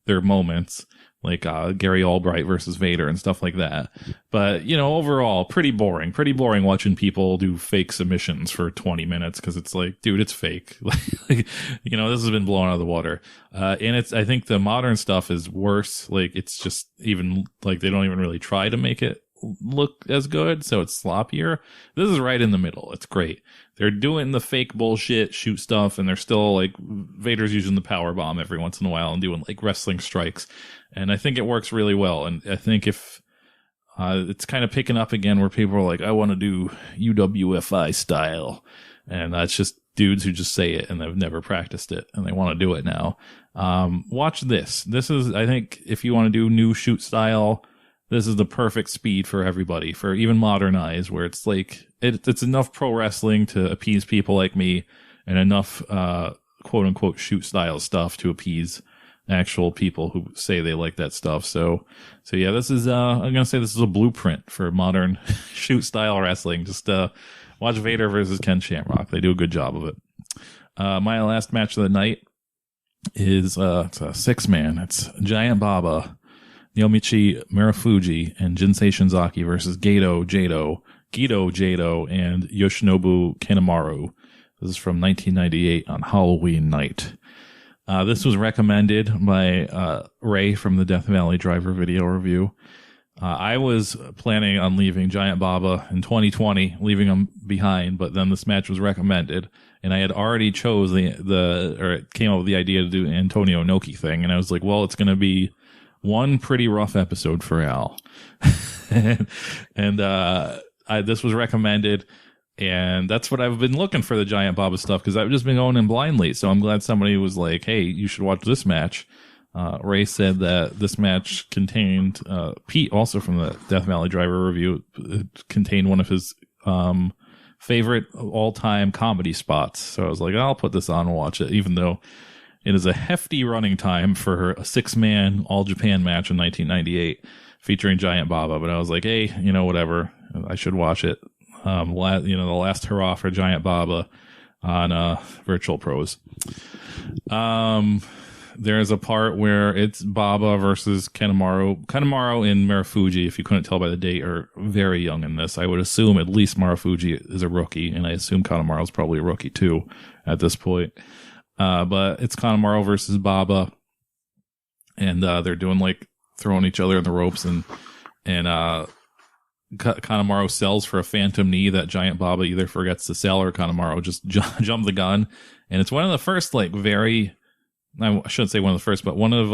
their moments, like Gary Albright versus Vader and stuff like that. But, you know, overall, pretty boring watching people do fake submissions for 20 minutes, because it's like, dude, it's fake. Like, you know, this has been blown out of the water. And I think the modern stuff is worse. Like, it's just even like they don't even really try to make it look as good, so it's sloppier. This is right in the middle. It's great. They're doing the fake bullshit shoot stuff, and they're still like, Vader's using the power bomb every once in a while and doing like wrestling strikes, and I think it works really well. And I think if it's kind of picking up again, where people are like, I want to do UWFI style, and that's just dudes who just say it and they've never practiced it and they want to do it now. Watch this. This is, I think, if you want to do new shoot style, this is the perfect speed for everybody, for even modern eyes, where it's like, it's enough pro wrestling to appease people like me, and enough, quote unquote, shoot style stuff to appease actual people who say they like that stuff. So yeah, this is, I'm going to say this is a blueprint for modern shoot style wrestling. Just, watch Vader versus Ken Shamrock. They do a good job of it. My last match of the night is, it's a 6-man. It's Giant Baba Yomichi Marufuji and Jinsei Shinzaki versus Gedo Jado, and Yoshinobu Kanemaru. This is from 1998 on Halloween night. This was recommended by Ray from the Death Valley Driver video review. I was planning on leaving Giant Baba in 2020, leaving him behind, but then this match was recommended, and I had already chose it came up with the idea to do an Antonio Inoki thing, and I was like, well, it's going to be one pretty rough episode for Al. and this was recommended, and that's what I've been looking for, the Giant Baba stuff, because I've just been going in blindly, so I'm glad somebody was like, hey, you should watch this match. Ray said that this match contained, Pete, also from the Death Valley Driver review, contained one of his favorite all-time comedy spots. So I was like, I'll put this on and watch it, even though it is a hefty running time for a 6-man All-Japan match in 1998 featuring Giant Baba. But I was like, hey, whatever, I should watch it. The last hurrah for Giant Baba on Vrtl Pros. There's a part where it's Baba versus Kanemaru. Kanemaru and Marufuji, if you couldn't tell by the date, are very young in this. I would assume at least Marufuji is a rookie, and I assume Kanemaru is probably a rookie too at this point. But it's Kanemaru versus Baba, and they're doing like throwing each other in the ropes, and Kanemaru sells for a phantom knee that Giant Baba either forgets to sell, or Kanemaru just jump the gun. And it's one of the first I shouldn't say one of the first, but one of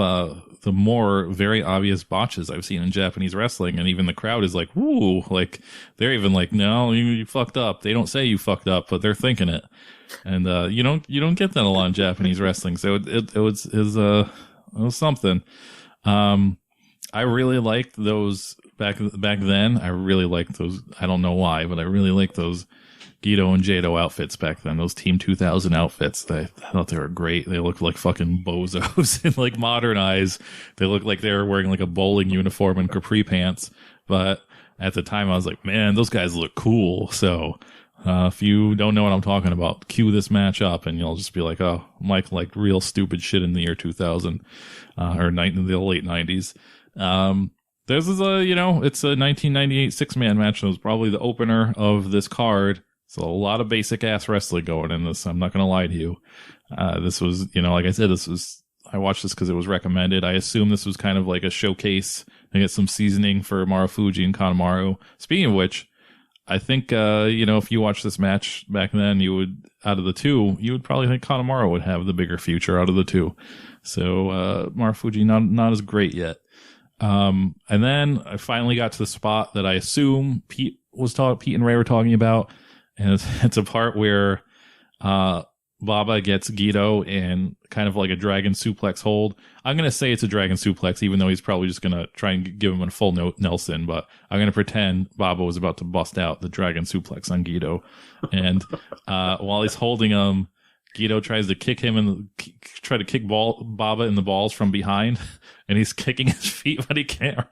the more very obvious botches I've seen in Japanese wrestling, and even the crowd is like, "Woo!" Like they're even like, "No, you fucked up." They don't say you fucked up, but they're thinking it, and you don't get that a lot in Japanese wrestling. So it was something. I really liked those back then. I really liked those. I don't know why, but I really liked those Gedo and Jado outfits back then, those Team 2000 outfits. I thought they were great. They looked like fucking bozos in like modern eyes. They looked like they were wearing like a bowling uniform and capri pants. But at the time I was like, man, those guys look cool. So, if you don't know what I'm talking about, cue this match up and you'll just be like, oh, Mike liked real stupid shit in the year 2000, or in the late 90s. This is it's a 1998 6-man match. It was probably the opener of this card. So a lot of basic ass wrestling going in this. I'm not going to lie to you. This was, like I said, I watched this because it was recommended. I assume this was kind of like a showcase to get some seasoning for Marufuji and Kanemaru. Speaking of which, I think, if you watched this match back then, out of the two, you would probably think Kanemaru would have the bigger future out of the two. So, Marufuji not as great yet. And then I finally got to the spot that I assume Pete and Ray were talking about. And it's a part where Baba gets Gedo in kind of like a dragon suplex hold. I'm going to say it's a dragon suplex, even though he's probably just going to try and give him a full Nelson. But I'm going to pretend Baba was about to bust out the dragon suplex on Gedo. And while he's holding him, Gedo tries to kick him kick Baba in the balls from behind. And he's kicking his feet, but he can't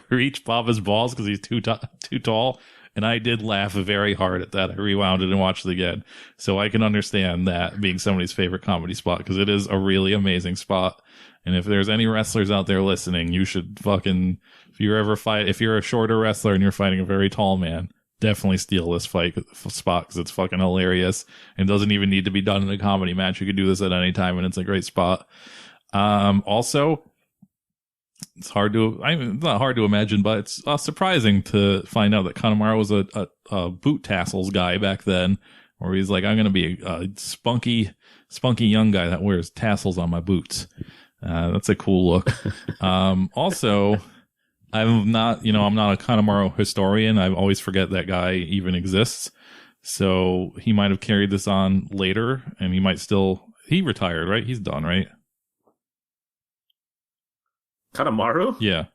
reach Baba's balls because he's too tall. And I did laugh very hard at that. I rewound it and watched it again. So I can understand that being somebody's favorite comedy spot, because it is a really amazing spot. And if there's any wrestlers out there listening, you should if you're a shorter wrestler and you're fighting a very tall man, definitely steal this spot, because it's fucking hilarious and doesn't even need to be done in a comedy match. You could do this at any time and it's a great spot. Also, it's not hard to imagine, but it's surprising to find out that Kanemaru was a boot tassels guy back then, where he's like, I'm going to be a spunky young guy that wears tassels on my boots. That's a cool look. Also, I'm not a Kanemaru historian. I always forget that guy even exists. So he might have carried this on later, and he retired, right? He's done, right? Kanemaru? Yeah.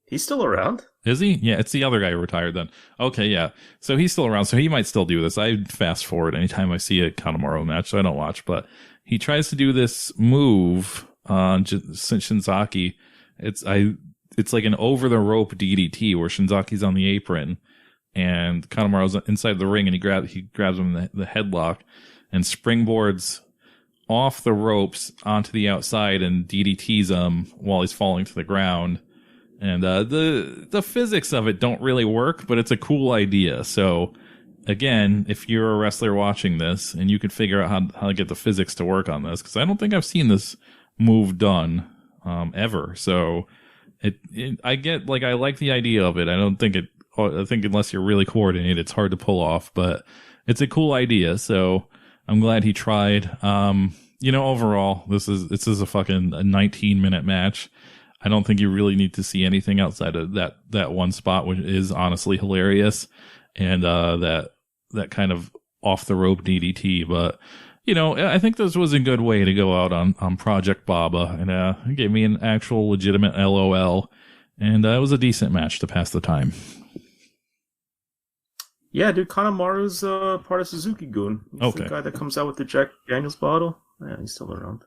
He's still around? Is he? Yeah, it's the other guy who retired then. Okay, yeah. So he's still around, so he might still do this. I fast forward anytime I see a Kanemaru match, so I don't watch, but he tries to do this move on Shinzaki. It's like an over-the-rope DDT where Shinzaki's on the apron and Kanemaru's inside the ring, and he grabs him in the headlock and springboards off the ropes onto the outside and DDTs him while he's falling to the ground. And the physics of it don't really work, but it's a cool idea. So again, if you're a wrestler watching this and you can figure out how to get the physics to work on this, because I don't think I've seen this move done ever. So I like the idea of it. I think unless you're really coordinated, it's hard to pull off, but it's a cool idea. So I'm glad he tried. Overall, this is a fucking 19-minute match. I don't think you really need to see anything outside of that one spot, which is honestly hilarious, and that kind of off the rope DDT. But I think this was a good way to go out on Project Baba, and it gave me an actual legitimate LOL, and it was a decent match to pass the time. Yeah, dude, Kanemaru's part of Suzuki-gun. He's the guy that comes out with the Jack Daniels bottle. Yeah, he's still around.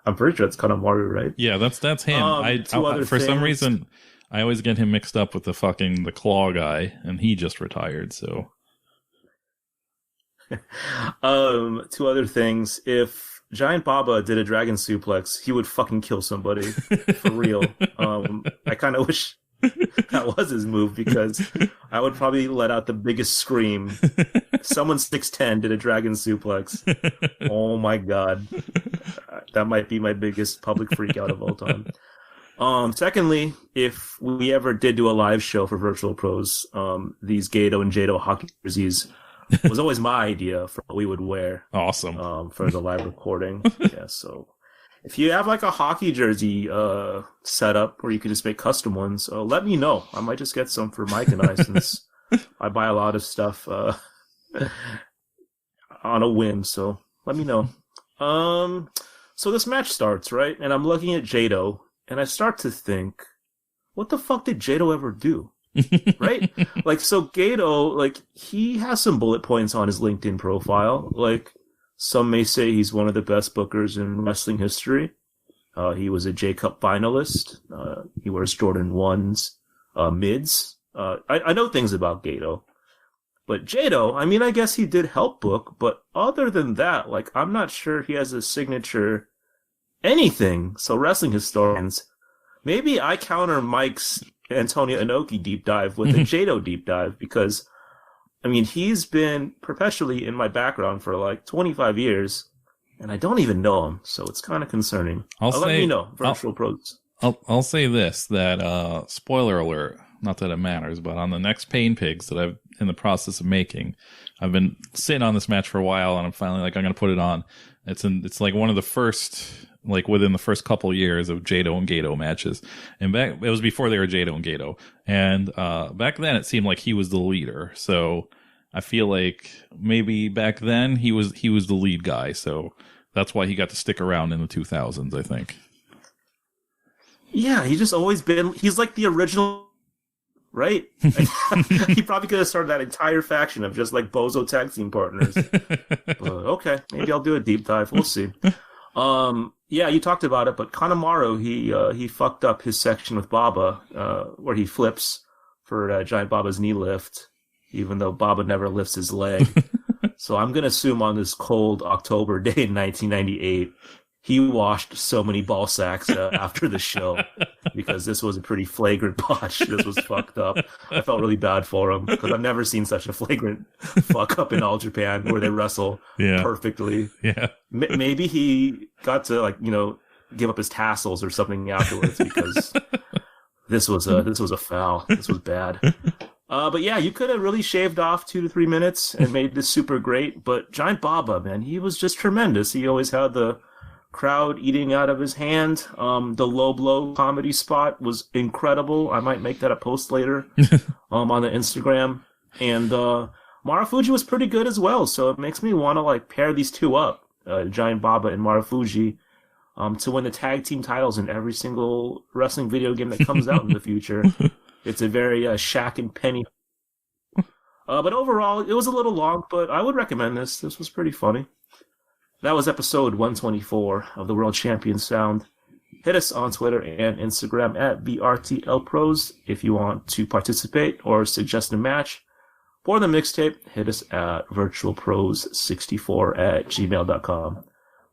I'm pretty sure it's Kanemaru, right? Yeah, that's him. For some reason, I always get him mixed up with the claw guy, and he just retired. So, two other things. If Giant Baba did a dragon suplex, he would fucking kill somebody for real. I kind of wish that was his move, because I would probably let out the biggest scream. Someone 6'10" did a dragon suplex. Oh my god. That might be my biggest public freak out of all time. Secondly, if we ever did do a live show for Virtual Pros, these Gato and Jado hockey jerseys was always my idea for what we would wear. Awesome. For the live recording. Yeah, so if you have like a hockey jersey set up where you could just make custom ones, let me know. I might just get some for Mike and I, since I buy a lot of stuff on a whim. So let me know. So this match starts, right? And I'm looking at Jado, and I start to think, what the fuck did Jado ever do? Right? So Gato, he has some bullet points on his LinkedIn profile. Some may say he's one of the best bookers in wrestling history. He was a J Cup finalist. He wears Jordan 1s, mids. I know things about Gato. But Jado, I guess he did help book, but other than that, I'm not sure he has a signature anything. So wrestling historians, maybe I counter Mike's Antonio Inoki deep dive with a Jado deep dive, because he's been perpetually in my background for 25 years, and I don't even know him, so it's kind of concerning. Let me know, Virtual Pros. I'll say this, that, spoiler alert, not that it matters, but on the next Pain Pigs that I'm in the process of making, I've been sitting on this match for a while, and I'm finally I'm going to put it on. It's one of the first, within the first couple of years of Jado and Gato matches. And it was before they were Jado and Gato. And, back then it seemed like he was the leader. So I feel like maybe back then he was the lead guy. So that's why he got to stick around in the 2000s, I think. Yeah, he's just always been, he's like the original, right? He probably could have started that entire faction of just bozo tag team partners. But okay, maybe I'll do a deep dive. We'll see. Yeah, you talked about it, but Kanemaru, he fucked up his section with Baba, where he flips for Giant Baba's knee lift, even though Baba never lifts his leg. So I'm gonna assume on this cold October day in 1998, he washed so many ball sacks after the show, because this was a pretty flagrant botch. This was fucked up. I felt really bad for him, because I've never seen such a flagrant fuck up in All Japan where they wrestle perfectly. Yeah. Maybe he got to give up his tassels or something afterwards, because this was a foul. This was bad. But yeah, you could have really shaved off 2 to 3 minutes and made this super great. But Giant Baba, man, he was just tremendous. He always had the crowd eating out of his hand. The low blow comedy spot was incredible. I might make that a post later on the Instagram. And Marufuji was pretty good as well, so it makes me want to pair these two up, Giant Baba and Marufuji, to win the tag team titles in every single wrestling video game that comes out in the future. It's a very Shaq and Penny. But overall, it was a little long, but I would recommend this. This was pretty funny. That was episode 124 of the World Champion Sound. Hit us on Twitter and Instagram at VRTLPros if you want to participate or suggest a match. For the mixtape, hit us at virtualpros64@gmail.com.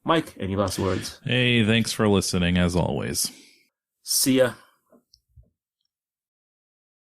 Mike, any last words? Hey, thanks for listening as always. See ya.